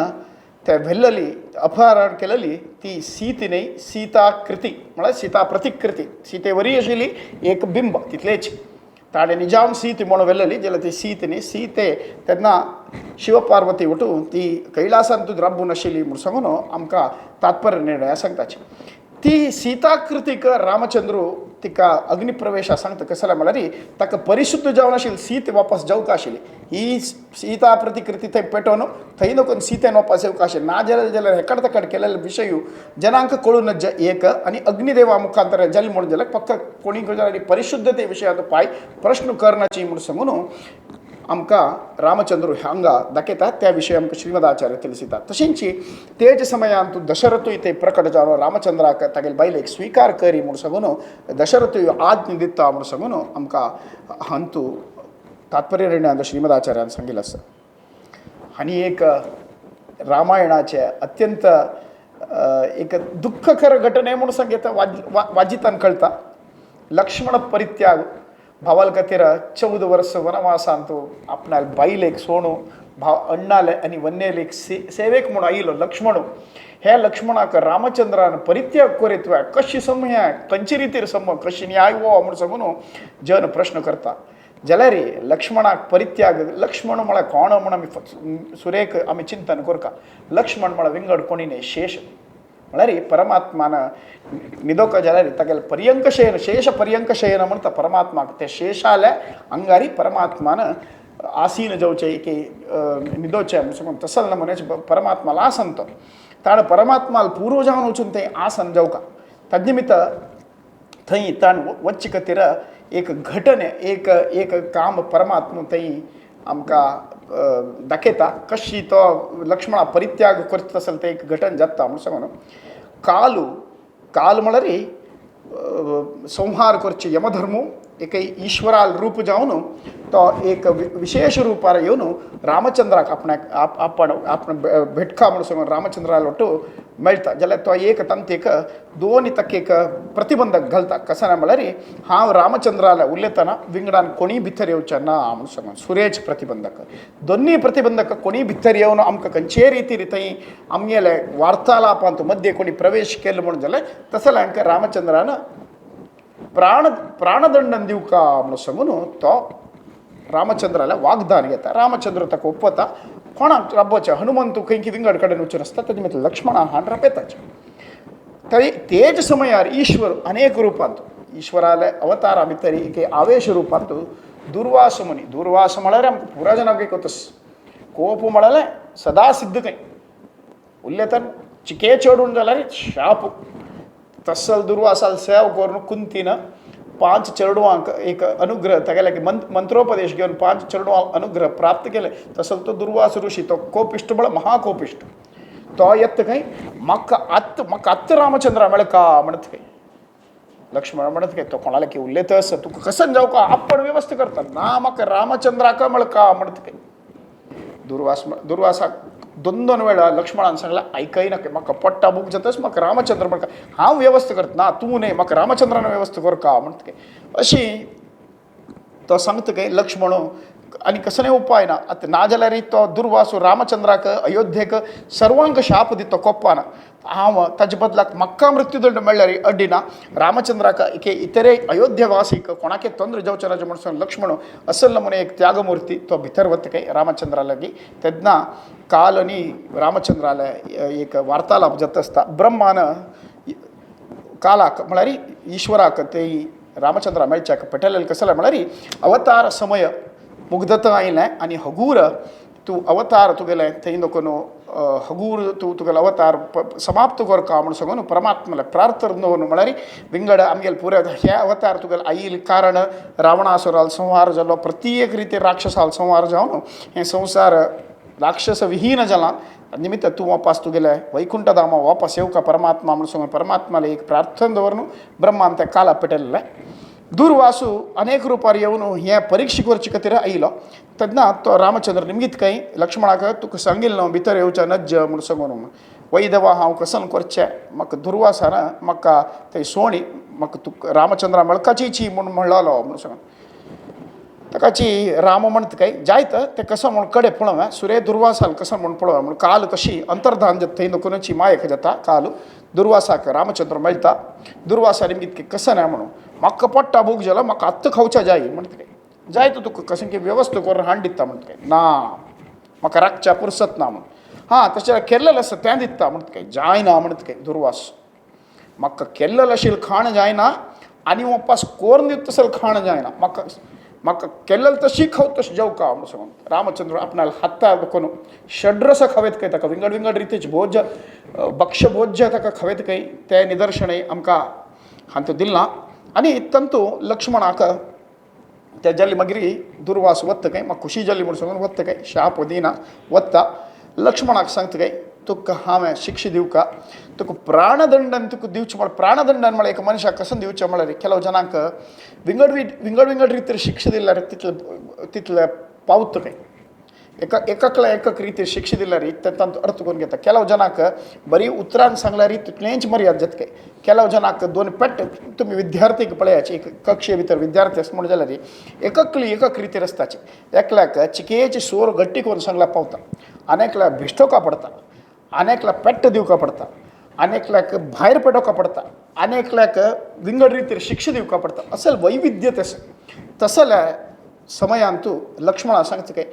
त्या व्हेल्लली अपहरण केलेली ती सीतेने सीताकृती म्हळ्यार सीता प्रतिकृती सीतेवरी आशिल्ली एक बिंब तितलेच ताणे निजाम सीते म्हणून व्हेल्लली जाल्यार ती सीते तेन्ना शिवपार्वती वटून ती कैलासांतूच रब्बून आशिल्ली म्हूण सांगून आमकां तात्पर्य निर्णय सांगताची ती सीताकृतीक रामचंद्र तिका अग्निप्रवेशा सांगता कसं म्हळ्यार ताका परिशुद्ध जावन आशिल्ली सीते वापस जावका आशिल्ली ही सीता प्रतिकृती थंय पेटोवन थंय नकून सीतेन वापस येवका आशिल्ली ना जाल्यार हेकड तेकड केलेले विशय जनांक कळून एक आनी अग्निदेवा मुखांतर जल्म म्हणून जाल्यार फक्त कोणी परिशुद्धते विशयाचो पाय प्रश्न करनाची म्हूण सांगून आमकां रामचंद्र हांगा दाखयता त्या विशयी आमकां श्रीमदाचार्य ತಿಳಿಸಿता तशेंची तेज समयांत दशरथूय ते प्रकट जावन रामचंद्राक तागेले बायलेक स्वीकार करी म्हूण सांगून दशरथूय आज्ञ दिता म्हूण सांगून आमकां हांतू तात्पर्य निर्णयांत श्रीमदाचार्यान सांगिल्लें आसा आनी एक रामायणाचे अत्यंत एक दुःखकर घटने म्हणून सांगिता वाजितान कळटा लक्ष्मण परित्याग भावाल खातीर 14 वर्ष वनवासांत आपणाल बायलेक सोणू भाव अण्णाले आनी वन्नेलेक सेवेक म्हणून आयिल्लो लक्ष्मण हे लक्ष्मणाक रामचंद्रान परित्याग करीत कशी समया खंयचे रितीर सम कशी न्याय वो म्हूण सांगून जन प्रश्न करता जाल्यार लक्ष्मणाक परित्याग लक्ष्मण म्हळ्यार कोण म्हूण आमी सुरेख आमी चिंतन करता लक्ष्मण म्हळ्यार विंगड कोणी न्ही शेष म्हळ्यार परमात्मान निदोक जाल्यार तागेले पर्यंक शयन शेष पर्यंक शयन म्हणटा परमात्माक ते शेषाले अंगारी परमात्मान आसीन जावचे की निदोचे म्हणून तसल नमुन्याचे परमात्माला आसन तो ताण परमात्माल पूर्व जावन वचून ते आसन जावका तद्निमित्त थंय ताण वच्चे खातीर एक घटने एक काम परमात्मा थंय आमकां दाखयता कशी तो लक्ष्मणा परित्याग करता असेल ते एक घटन जाता म्हणून सांगून काल म्हळ्यार संहार करचे यमधर्मू एक ईश्वराल रूप जावन तो एक विशेष रूपार येवन रामचंद्राक आपण भेटका म्हणून सांगून रामचंद्राल वटू मेळटा जाल्यार तो एक तांतेक दोन तकेक प्रतिबंधक घालता कसं म्हळ्यार हांव रामचंद्राला उलयतना विंगडान कोणी भितर येवचें ना म्हणून सांगून सुरेज प्रतिबंधक दोन्ही प्रतिबंधक कोणी भितर येवन आमकां खंयचे रितीर थंय आमगेले वार्तालापांत मध्य कोणी प्रवेश केलो म्हणून जाल्यार तसो हांकां रामचंद्रान प्राणदंडन दिवका म्हणून सांगून तो रामचंद्राला वाग्दान घेता रामचंद्र ताका ओपता कोणाक रब्बोचे हनुमंतू खंय विंगड कडेन वचून आसता ताजे भितर लक्ष्मणा हाण रपयताचे तरी तेज समयार ईश्वर अनेक रूपांत ईश्वराले अवतारा भितर एक आवेश रूपांत दुर्वास मुनी दुर्वास म्हळ्यार आमकां पुरा जनाक एक कोप म्हळ्यार सदा सिद्ध खंय उल्लेतन चिके चडून जाल्यार शाप तसल दुर्वासाल सेव करून कुंतीन 5 चेडवांक एक अनुग्रह तागेले मंत्रोपदेश घेवन 5 चेडवांक अनुग्रह प्राप्त केले तसो तो दुर्वास ऋषी तो कोपिश्ट म्हळ्यार महाकोपिश्ट तो येत खंय म्हाका आत्त रामचंद्रा मेळका म्हणत खंय लक्ष्मण म्हणत खंय तो कोणाला की उलयतस तुका कसन जावका आपण वेवस्था करता ना म्हाका रामचंद्राक मेळका म्हणत खंय दुर्वासाक दोन वेळा लक्ष्मणान सांगला ऐकय नका म्हाका पट्टा बूक जातस म्हाका रामचंद्र म्हणका हांव वेवस्था करता ना तूं न्ही म्हाका रामचंद्रान वेवस्था करका म्हणत काय अशी तो सांगता काय लक्ष्मण आनी कसले उपाय ना आतां ना जाल्यार तो दुर्वासो रामचंद्राक अयोध्येक सर्वांक शाप दिता कोप्पान हांव ताजे बदलाक म्हाका मृत्यूदंड मेळ्ळ्यार अड्डिना रामचंद्राक एके इतरे अयोध्यवासीक कोणाके तोंदर जावचे नजे म्हणून लक्ष्मण असल नमुने एक त्यागमूर्ती तो भितर वतके रामचंद्रा लागीं तेन्ना काल आनी रामचंद्राले एक वार्तालाप जाता आसता ब्रह्मान कालाक म्हळ्यार ईश्वराक ते रामचंद्रा मेळच्याक पटलेले कसले म्हळ्यार अवतार समय मुग्धता आयलें आनी हगूर तूं अवतार तुगेलें थंय दोकून हगूर तुगेलो अवतार समाप्त करता म्हूण सांगून परमात्माला प्रार्थना दवरून म्हळ्यार विंगड आमगेले पुरे हे अवतार तुगेले आयिल्ले कारण रावणासुराल संहार जालो प्रत्येक रितीन राक्षसाल संहार जावन हे संवसार राक्षस विहीन जाला निमित्त तूं वापस तुगेले वैकुंठ धामा वापस येवका परमात्मा म्हूण सांगून परमात्माला एक प्रार्थना दवरून ब्रह्मान त्या काला पेटयल्लें दुर्वासू अनेक रूपार येवन हे परीक्षा करचे खातीर आयलो तेन्ना तो रामचंद्र निमगीत खंय लक्ष्मणाक तुका सांगिल्लें न्हू भितर येवचें नज्ज म्हूण सांगून वैदवा हांव कसन करचें म्हाका दुर्वासान म्हाका थंय सोणी म्हाका तुका रामचंद्रा मेळकाची म्हूण म्हणलोलो म्हूण सांगून ताकाची राम म्हणत काय जायत ते कसं म्हूण कडे पळोवं सुरे दुर्वासाल कसं म्हूण पळोवं म्हूण काल कशी अंतर्धान जाता थंय कोणाची मायक जाता काल दुर्वासाक रामचंद्र मेळटा दुर्वासा निमगीत कसं ना म्हणून म्हाका पडटा भूक जालो म्हाका आत्त खावचें जाय म्हणत काय जायत तुका कशें की वेवस्था करून हाड दिता म्हणत काय ना म्हाका राखच्या पुरसत ना म्हणून हां तशें केल्लेलें आसा तें दिता म्हणत काय जायना म्हणत काय दुर्वास म्हाका केल्लेलें आशिल्लें खाण जायना आनी वापस कोरून दिता तसलें खाण जायना म्हाका केल्लें तशी खाव तशें जेवका म्हणून सांगून रामचंद्र आपणाल हाता दुखून षड्रस खावेत काय ताका विंगड विंगड रितीचे भोज्य भक्ष्य भोज्य ताका खावेत काय ते निदर्शनय आमकां हांत दिलना आनी तंतू लक्ष्मणाक त्या जाल्ली मागीर दुर्वास वत्ता काय म्हाका खुशी जाल्ली म्हणून सांगून वत्ता काय शाप दिना वत्ता लक्ष्मणाक सांगता काय तुका हांवें शिक्षा दिवका तुका प्राणदंडान तुका दिवचें म्हळ्यार प्राणदंडान म्हळ्यार एक मनशाक कसं दिवचें म्हळ्यार केलो जनांक विंगड विंगड रितीर शिक्षा दिल्यार तितले पावता काय एकाकला एकक रितीर शिक्षा दिल्यार तांचो अर्थ करून घेता केलो जनाक बरी उतरान सांगल्यार तितलेंच मर्याद जाता काय केलो जनाक दोन पेट तुमी विद्यार्थीक पळयाचे एक कक्षे भितर विद्यार्थी आसा म्हणून जाल्यार एककली एकक रितीर आसताची एकल्याक चिकेची सोर गट्टी करून सांगल्यार पावता आनेकल्याक भिश्टोवका पडटा आनेकल्याक पेट्ट दिवका पडटा आनेकल्याक भायर पेटोवका पडटा आनेकल्याक विंगड रितीर शिक्षा दिवका पडटा असल वैविध्य तसल्या समयान तूं लक्ष्मणा सांगता काय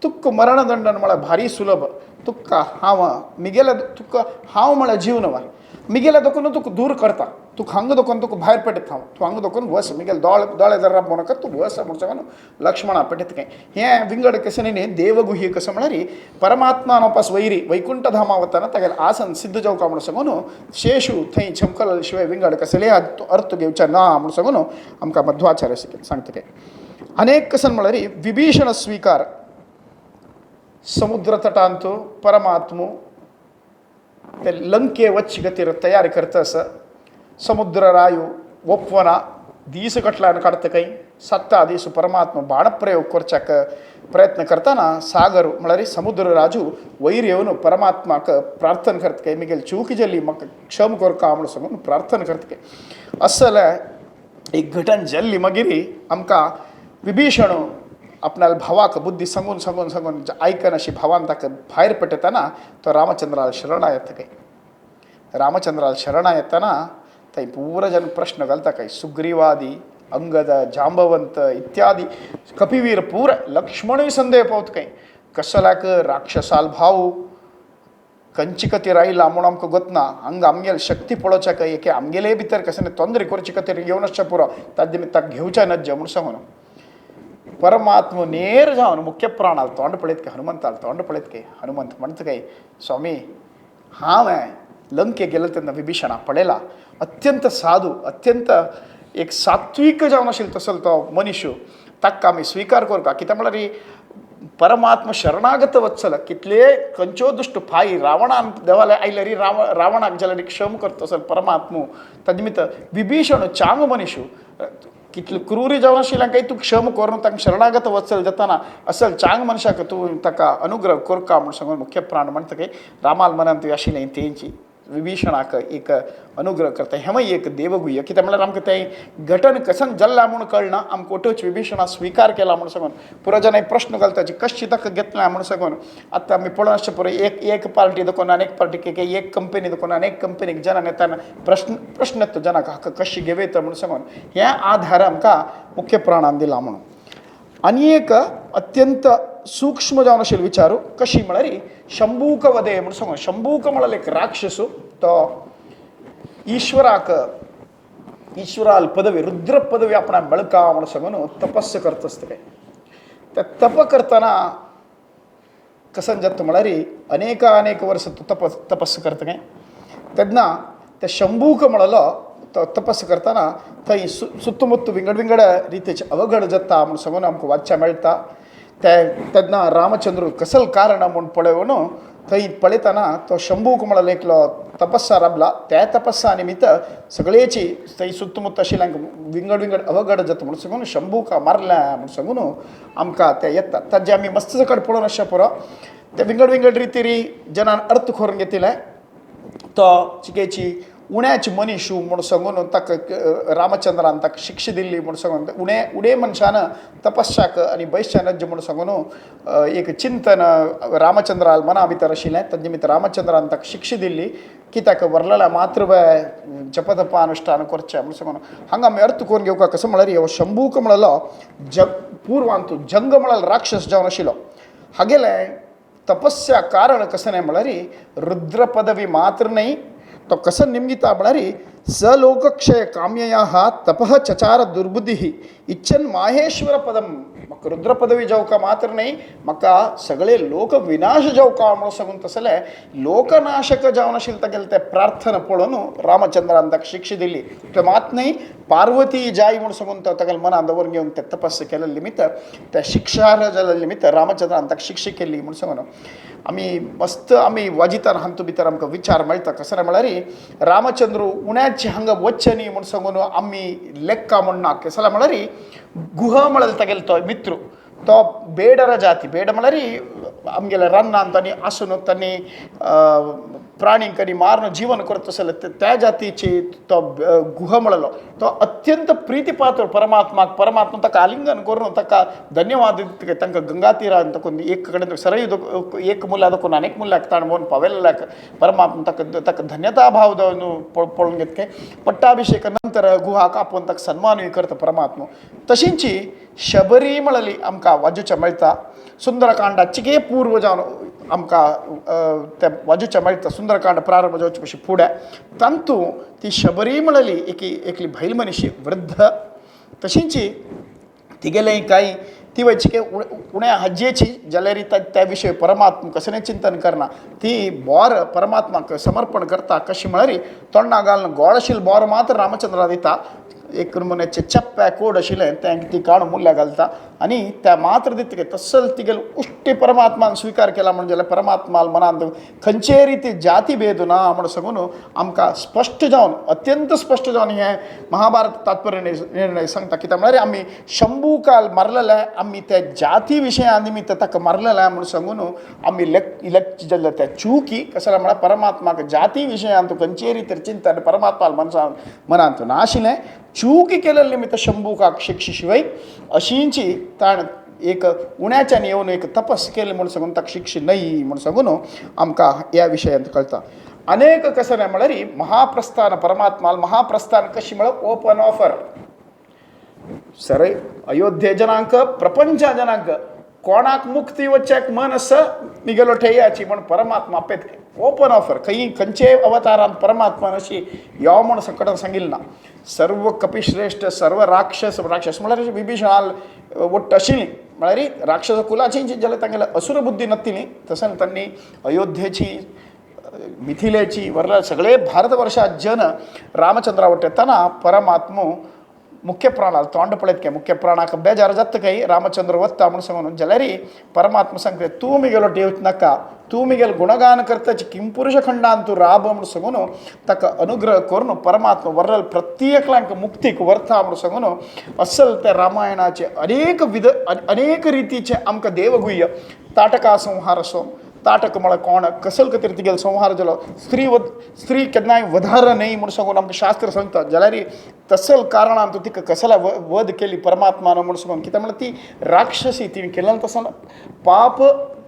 तुका मरणदंडन म्हळ्यार भारी सुलभ तुका हांव मिगेल्या तुका हांव म्हळ्यार जीव नवा मिगेल्या दोकून तुका दूर करता तुका हांगा दोकून तुका भायर पेटयता हांव तूं हांगा दोकून वस मिगेल दोळे जर राब नाका तूं वस म्हूण सांगून लक्ष्मणा पेटयता काय हें विंगड कशें न्ही देवगुह्य कसं म्हळ्यार परमात्मान वापस वैरी वैकुंठ धामा वताना तागेलें आसन सिद्ध जावका म्हूण सांगून शेषू थंय छमकल शिवाय विंगड कसले अर्थ घेवचे ना म्हूण सांगून आमकां मध्वाचार्य सांगता काय अनेक कसन म्हळ्यार विभीषण स्वीकार समुद्र तटांत परमात्मो ते लंके वच्चे खातीर तयारी करता आसा समुद्र रायू ओपवना दीस कटल्यान काडता खंय 7 दीस परमात्मा बाणप्रयोग करच्याक प्रयत्न करतना सागर म्हळ्यार समुद्र राजू वयर येवन परमात्माक प्रार्थना करता काय मिगेल चूक जाली म्हाका क्षम करका म्हूण सांगून प्रार्थना करता काय असल एक घटन जाल्ली मागीर आमकां विभीषण आपणाल भावाक बुद्धी सांगून सांगून सांगून आयकन अशी भावान ताका भायर पेटयतना तो रामचंद्राल शरणा येता काय रामचंद्राल शरणा येतना थंय पुरो जन प्रश्न घालता काय सुग्रीवादी अंगद जांबवंत इत्यादी कपिवीर पूर लक्ष्मणूय संदेह पावता काय कसल्याक राक्षसाल भाव खंयचे खातीर आयला म्हूण आमकां गोतना हांगा आमगेले शक्ती पळोवच्या काय एके आमगेले भितर कसले तोंदरे करचे खातीर येवन आसचे पुरो ताजे ताका घेवचें नज्ज म्हूण सांगून परमात्मा नेर जावन मुख्य प्राणाल तोंड पळयत काय हनुमंताल तोंड पळयत काय हनुमंत म्हणटा काय स्वामी हांवें लंके गेलो तेन्ना विभीषणा पळयला अत्यंत साधू अत्यंत एक सात्वीक जावन आशिल्लो तसलो तो मनीस ताका आमी स्विकार करता कित्याक म्हळ्यार परमात्मा शरणागत वत्सल कितले खंयच्यो दुश्ट फाई रावणान देवाले आयल्यार रावणाक जाल्यार क्षम करता तसलो परमात्मा ताजे निमित्त विभीषण चांग मनीस कितले क्रूरी जावन आशिल्ल्यान काही तूं क्षम करून ताका शरणागत वत्सल जातना असल चांग मनशाक तूं ताका अनुग्रह करका म्हूण सांगून मुख्य प्राण म्हणटा की रामाल मनान तुवें आशिल्लें तेंची विभीषणाक एक अनुग्रह करता हेम एक देवगुह्य कित्याक म्हळ्यार आमकां तें घटन कसन जल्ला म्हूण कळना आमकां ओटोच विभीषणा स्विकार केला म्हूण सांगून पुरो जाणां प्रश्न घालताचे कशी ताका घेतला म्हूण सांगून आतां आमी पळोवन आसचे पळय एक पार्टी देखून अनेक पार्टीक एक कंपनी देखून अनेक कंपनीक जनां येताना प्रश्न येता जनाक हाका कशी घेवयता म्हूण सांगून हे आधार आमकां मुख्य प्राणान दिला म्हणून आनी एक अत्यंत सूक्ष्म जावन आशिल्लो विचारू कशी म्हळ्यार शंभूक वधे म्हूण सांगून शंभूक म्हळ्यार एक राक्षस तो ईश्वराल पदवी रुद्र पदवी आपणा बेळका म्हूण सांगून तपस्स करता आसता काय त्या तप करतना कसन जाता म्हळ्यार अनेक वर्स तो तपस्स करता काय तेन्ना त्या शंभूक म्हळलो तो तपस्स करतना थंय सुತ್ತमुत्त विंगड रितीचे अवघड जाता म्हूण सांगून आमकां वाचच्या मेळटा तेन्ना रामचंद्र कसल कारण म्हूण पळयोवन थंय पळयतना तो शंभूक म्हळ्यार एकलो तपस्सा राबला त्या तपस्सा निमित्त सगळेची थंय सुತ್ತमुत्त आशिल्ल्यांक विंगड अवघड जाता म्हूण सांगून शंभूका मारल्या म्हूण सांगून आमकां तें येता ताजे आमी मस्त सकट पळोवन आसचे पुरो ते विंगड रितीरी जनान अर्थ करून घेतिले तो चिकेची उण्याची मनीस म्हूण सांगून ताका रामचंद्रान ताका शिक्षा दिल्ली म्हूण सांगून उणे मनशान तपश्याक आनी वैश्यानज्य म्हूण सांगून एक चिंतन रामचंद्राल मना भितर आशिल्लें ताजे निमित्त रामचंद्रान ताका शिक्षा दिल्ली कित्याक वरलेल्या मातृभय जपतप अनुष्ठान करचें म्हूण सांगून हांगा आमी अर्थ करून घेवका कसो म्हळ्यार हो शंभूक म्हळलो पूर्वांतू जंग म्हळ्यार राक्षस जावन आशिल्लो हागेले तपस्या कारण कसं नाही म्हळ्यार रुद्र पदवी मात्र नाही तो कसं निमगिता म्हळ्यार सलोकक्षय काम्यया तपः चचार दुर्बुद्धी इच्छन माहेश्वर पदम म्हाका रुद्र पदवी जावका मात्र नाही म्हाका सगळे लोक विनाश जावका म्हणून सांगून तसले लोकनाशक जावन आशिल्ले तागेले ते प्रार्थना पळोवन रामचंद्रान ताका शिक्षा दिली ते मात नाही पार्वती जाय म्हणून सांगून तो तागेले मनान दवरून घेवन ते तपस्या केले निमित्त त्या शिक्षार जाल्या निमित्त रामचंद्रान ताका शिक्षा केली म्हणून सांगून आमी वाजितान हांतू भितर आमकां विचार मेळटा कसो म्हळ्यार रामचंद्र उण्याची हांगा वच्चे न्ही म्हूण सांगून आमी लेक्का म्हणना कसो म्हळ्यार गुह म्हळ्यार तागेलो तो मित्र तो बेडर जाती बेड म्हळ्यार आमगेल्या रानांत आनी आसून तांणी प्राणींक आनी मारून जीवन करता आसले त्या जातीची तो गुह म्हळलो तो अत्यंत प्रितीपात्र परमात्मा ताका आलिंगन करून ताका धन्यवाद तांकां गंगा तीरान तकून एक कडेन सरयू एक मुल्या तकून अनेक मुल्याक ताण मोन पावयल्ल्याक परमात्मा ताका धन्यता भाव पळोवन घेतले पट्टाभिषेका नंतर गुहा कापून ताका सन्मानूय करता परमात्मा तशींची शबरी म्हळली आमकां वाजूच्या मेळटा सुंदरकांडाची पूर्व जावन आमकां त्या वाजूच्या मेळटा सुंदरकांड प्रारंभ जावचे पयलीं फुडें तांतू ती शबरी म्हळली एकली बैल मनीशी वृद्ध तशींची तिगेलें कांय ती वयची उण्या हज्जेची जाल्यार त्या विशय परमात्मा कसलें चिंतन करना ती बोर परमात्माक समर्पण करता कशी म्हळ्यार तोंडा घालून गोड आशिल्लो बोर मात्र रामचंद्रा दिता एक नमुन्याचे चप्प्या कोड आशिल्लें तें ती काडून मुल्या घालता आनी त्या मात्र दिता तसल तिगेल उश्टी परमात्मान स्विकार केला म्हणजे जाल्यार परमात्मा मनांत खंयचे रीती जाती भेद ना म्हूण सांगून आमकां स्पश्ट जावन अत्यंत स्पश्ट जावन हें महाभारत तात्पर्य निर्णय सांगता कित्याक म्हळ्यार आमी शंभूकाल मारलेले आमी त्या जाती विशया निमित्त ताका मारलेले म्हूण सांगून आमी इलेक्ट जाल्ले त्या चुकी कशें म्हळ्यार परमात्माक जाती विशयांत खंयचे रितीर चिंतन परमात्मा मनांत नाशिल्लें चुकी केलेले निमित्त शंभूकाक शिक्षा शिवाय अशींची ताण एक उण्याच्यान येवन एक तपस केली म्हूण सांगून ताका शिक्षा न्हय म्हूण सांगून आमकां ह्या विशयांत कळटा अनेक कसं नाही म्हळ्यार महाप्रस्थान परमात्मा महाप्रस्थान कशी म्हळ्यार ओपन ऑफर सर अयोध्ये जनांक प्रपंचा जनांक कोणाक मुक्ती वच्चेक मन आसा निगेलो ठेयाची म्हण परमात्मा आपयत ओपन ऑफर खंयचे अवतारांत परमात्मान अशी यो म्हूण सकट सांगिल्लें ना सर्व कपिश्रेष्ठ सर्व राक्षस म्हळ्यार विभीषणाल वट्ट आशिल्लीं म्हळ्यार राक्षस कुलाची जाल्यार तांगेली असुर बुद्धी नासली तसोच तांणी अयोध्येची मिथिलेची वरला सगळे भारतवर्षात जन रामचंद्रा वट्ट येतना परमात्मो मुख्य प्राणाल तोंड पळयत काय मुख्य प्राणाक बेजार जाता काय रामचंद्र वत्ता म्हणून सांगून जाल्यार परमात्मा सांगता तूं मिगेलो ठेवच नाका तूं मिगेल गुणगान करताची किंपुरुष खंडान तूं राब म्हणून सांगून ताका अनुग्रह करून परमात्मा वरल प्रत्येकल्यांक मुक्तीक व्हरता म्हणून सांगून असल त्या रामायणाचे अनेक रितीचे आमकां देवगुह्य ताटका संहार असो ताटक मला कोण कसल का तरी तिगेल संहार झालो स्त्री केन्नाय वधार नाही म्हणून सांगून आमकां शास्त्र सांगता जाल्यार तसल कारणान तू तिका कसला वध केली परमात्मान म्हणून सांगून कित्याक म्हळ्यार ती राक्षसी तिने केलें तसं पाप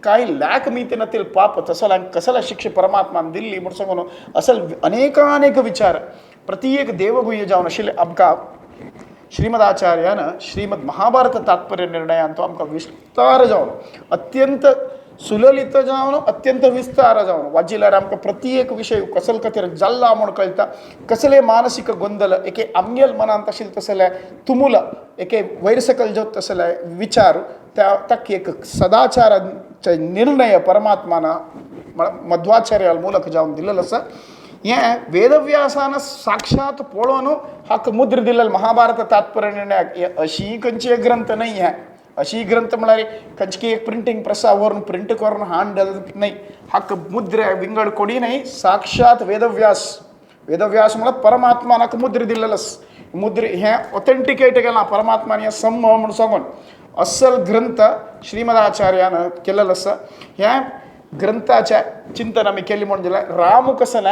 काय लॅक मीते नतील पाप तसला कसला शिक्षे परमात्मान दिल्ली म्हणून सांगून असल अनेकानेक विचार प्रत्येक देवगुह्य जावन आशिल्ले आमकां श्रीमदाचार्यान श्रीमद महाभारत तात्पर्य निर्णयान तो आमकां विस्तार जावन अत्यंत सुललित जावन अत्यंत विस्तार जावन वाजिल्यार आमकां प्रत्येक विशय कसल खातीर जाल्ला म्हूण कळटा कसले मानसीक गोंदल एके आमगेल मनांत आशिल्ले तसले तुमुल एके वैरसकल जो तसले विचार ताका एक सदाचाराचे निर्णय परमात्मान मध्वाचार्याल मूलक जावन दिल्लेलो आसा हें वेदव्यासान साक्षात पळोवन हाका मुद्र दिल्लेलो महाभारत तात्पर्य निर्णयाक अशी खंयची ग्रंथ नाही हे अशी ग्रंथ म्हळ्यार खंयची एक प्रिंटींग प्रेसा व्हरून प्रिंट करून हाड नाही हाका मुद्र विंगड कोडी नाही साक्षात वेदव्यास म्हळ्यार परमात्मान हाका मुद्र दिल्लेलो मुद्र हें ऑथेंटिकेट केलां परमात्मान हें सम म्हणून सांगून असल ग्रंथ श्रीमदाचार्यान केलेलो आसा ह्या ग्रंथाचें चिंतन आमी केलें म्हणून जाल्यार राम कसन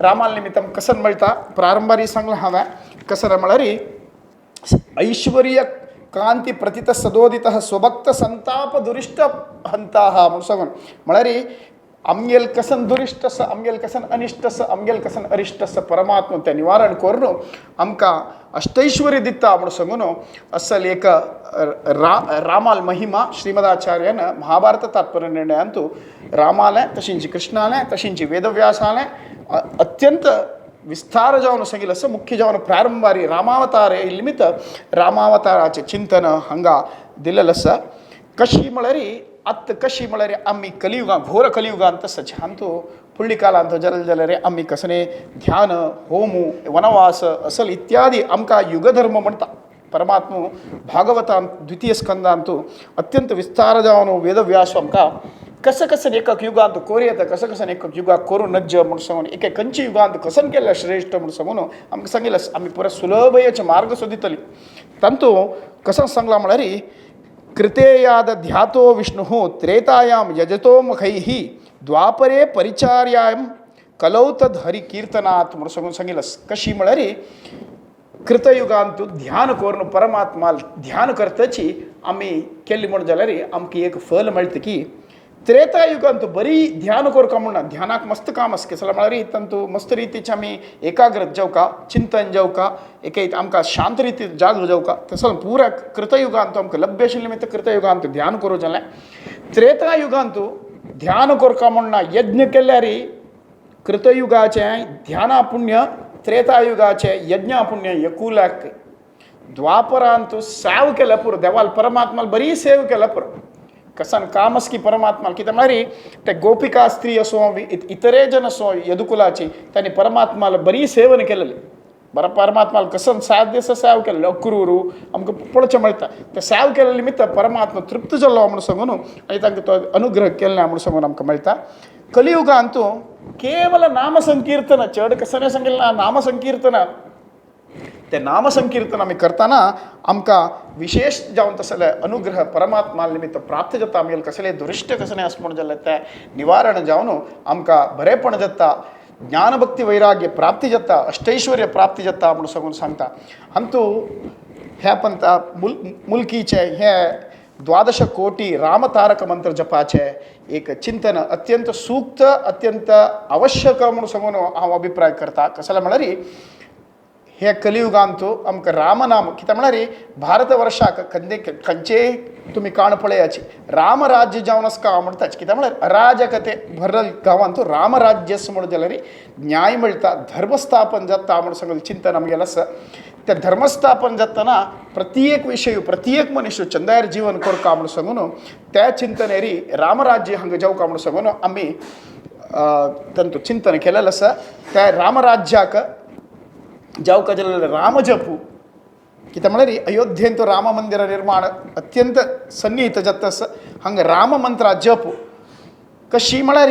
रामाल निमित्तम कसन मेळटा प्रारंभारी सांगलां हांवें कसन म्हळ्यार ऐश्वर्य कांती प्रतित सदोदित स्वभक्त संताप दुरिष्ट हंता म्हणून सांगून म्हळ्यार आमगेल कसन दुरिष्ट आसा आमगेल कसन अनिष्ट आसा आमगेल कसन अरिष्ट आसा परमात्मा तें निवारण करून आमकां अष्टैश्वर्य दिता म्हणून सांगून असल एक रामाल महिमा श्रीमदाचार्यान महाभारत तात्पर्य निर्णयान तूं रामालें तशींच कृष्णालें तशींच वेदव्यासालें अत्यंत विस्तार जावन सांगिल्लें आसा मुख्य जावन प्रारंभारी रामावतार निमित्त रामावताराचें चिंतन हांगा दिल्लेलें आसा कशी म्हळ्यार कशी म्हळ्यार आमी कलियुगां घोर कलियुगांत सचांतू फुडली कालांत जाल्यार आमी कसले ध्यान होमू वनवास असल इत्यादी आमकां युगधर्म म्हणटा परमात्मा भागवतांत द्वितीय स्कंदांत अत्यंत विस्तार जावन वेदव्यास आमकां कसन एकक युगांत कोरी येता कसन एकक युगाक करूं नज्ज म्हूण सांगून एके खंयच्या युगांत कसन केल्यार श्रेश्ठ म्हूण सांगून आमकां सांगिल्लें आमी पुरो सुलभयेचे मार्ग सोदितली तांतू कसन सांगलां म्हळ्यार कृतेयाद ध्यातो विष्णु त्रेतायां यजतो मुखैः द्वापरे परिचार्यां कलौ तद हरिकीर्तनात् म्हणून सांगून सांगिल्लें कशी म्हळ्यार कृतयुगांत ध्यान करून परमात्मा ध्यान करतची आमी केल्ली म्हण जाल्यार आमकां एक फल मेळटा की त्रेतायुगांत बरी ध्यान करता म्हणना ध्यानाक मस्त काम आसा केसला म्हळ्यार तांतू मस्त रितीचे आमी एकाग्रत जावका चिंतन जावका एक आमकां शांत रिती जाग जावका तसो पुरा कृतयुगांत आमकां लभ्य आशिल्ले निमित्त कृतयुगांत ध्यान करूं जालें त्रेतायुगांत ध्यान करता म्हणना यज्ञ केल्यार कृतयुगाचें ध्याना पुण्य त्रेतायुगाचें यज्ञा पुण्य एकूलाक द्वापरांत सेव केल्या पुरो देवाल परमात्माल बरी सेव केल्या पुरो कसन कामस की परमात्मा कित्याक म्हळ्यार ते गोपिका स्त्री असो इतरे जन असो यदुकुलाची तांणी परमात्माला बरी सेवन केलेली बरो परमात्माला कसन 7 दीस सेव केलेले अक्रूरू आमकां पळोवचें मेळटा ते सेव केले निमित्त परमात्मा तृप्त जाल्लो म्हणून सांगून आनी तांकां तो अनुग्रह केले म्हणून सांगून आमकां मेळटा कलियुगांत केवल नामसंकीर्तन चड कसन सांगिल्लें नामसंकीर्तन ते नामसंकीर्तन आमी करतना आमकां विशेष जावन तसले अनुग्रह परमात्मा निमित्त प्राप्त जाता आमगेले कसले दुरिश्ट कसले आसा म्हण जाल्यार ते निवारण जावन आमकां बरेपण जाता ज्ञानभक्ती वैराग्य प्राप्ती जाता अष्टैश्वर्य प्राप्ती जाता म्हणून सांगून सांगता अंतू हे पंथा मुल्कीचे हे 12 कोटी रामतारक मंत्र जपाचे एक चिंतन अत्यंत सूक्त अत्यंत आवश्यक म्हणून सांगून हांव अभिप्राय करता कसले म्हळ्यार हे कलियुगांत आमकां रामनाम कित्याक म्हळ्यार भारत वर्षाक खंयचे तुमी काण पळयाची रामराज्य जावन आसता म्हणटाच कित्याक म्हळ्यार अराजकते भरल गांवांत रामराज्य म्हणून जाल्यार न्याय मेळटा धर्मस्थापन जाता म्हणून सांगून चिंतन आमगेलें आसा त्या धर्मस्थापन जातना प्रत्येक विशय प्रत्येक मनुष्य चंदायर जीवन करता म्हणून सांगून त्या चिंतनेरी रामराज्य हांगा जावका म्हणून सांगून आमी तांचो चिंतन केलेलें आसा त्या रामराज्याक जावका जाल्यार रामजपू कित्याक म्हळ्यार अयोध्येंत राम मंदिर निर्माण अत्यंत सन्नीहित जाता हांगा राम मंत्रा जप कशी म्हळ्यार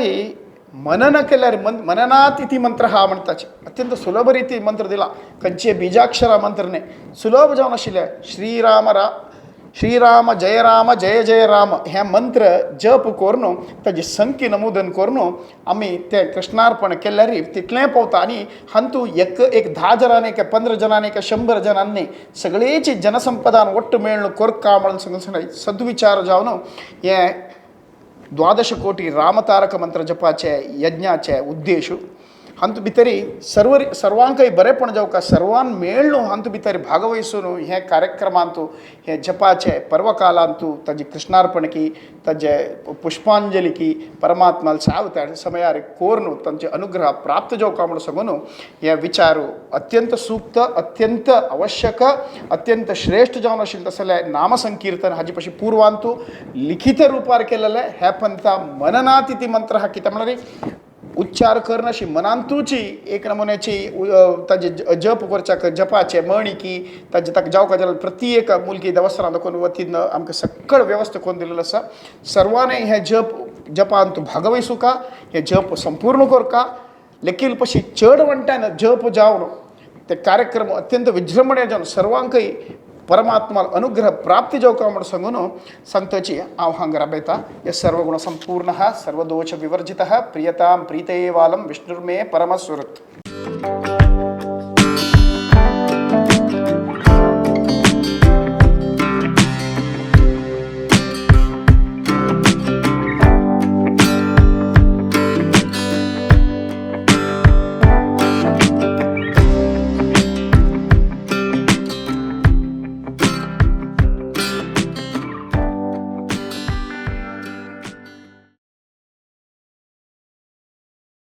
मनन केल्यार मननात इति मंत्र हा म्हणटाचे अत्यंत सुलभ रिती मंत्र दिला खंयचे बिजाक्षरा मंत्र न्ही सुलभ जावन आशिल्ले श्रीराम जय जय राम हे मंत्र जप करून ताजी संख्या नमूदन करून आम्ही ते कृष्णार्पण केल्यार तितलें पावता आनी हातू एक 10 जणांनी काय 15 जणांनी काय 100 जणांनी सगळेची जनसंपदान ಒಟ್ಟು मेळून कोरका म्हणून सद्विचार जावन हे 12 कोटी रामतारक मंत्र जपाचे यज्ञाचे उद्देश हांतू भितरी सर्वांकय बरेपण जावका सर्वान मेळून हांतू भितर भागवहिसून हे कार्यक्रमांतू हे जपाचे पर्वकालांतू ताजी कृष्णार्पणकी ताजे पुष्पांजलिकी परमात्माल सावता समयार कोरनु तांचे अनुग्रह प्राप्त जावका म्हणून सांगून हे विचारू अत्यंत सूक्त अत्यंत आवश्यक अत्यंत श्रेष्ठ जावन आशिल्ले तसले नामसंकीर्तन हाजी पशी पूर्वांतू लिखित रूपार केलेले हे पंथा मननातिथी मंत्र हा कितें म्हळ्यार उच्चार करून अशी मनांतूची एक नमुन्याची ताजे जप करच्या जपाचे मणिकी ताजे ताका जावका जाल्यार प्रत्येक मुलगी देवस्थानां दाखोवन वतीन आमकां सक्कळ वेवस्था करून दिलेलो आसा सर्वांनी हे जपांत भागवहिसूका हे जप संपूर्ण करका लेकील पशी चड वंट्यान जप जावन ते कार्यक्रम अत्यंत विजृंभणे जावन सर्वांकय परमात्मा अनुग्रह प्राप्ति जावका म्हणून सांगून संतची हांव हांगा राबयता हे सर्वगुण संपूर्ण सर्वदोष विवर्जित प्रियतां प्रीतये वालं विष्णुर्मे परमसुहृत्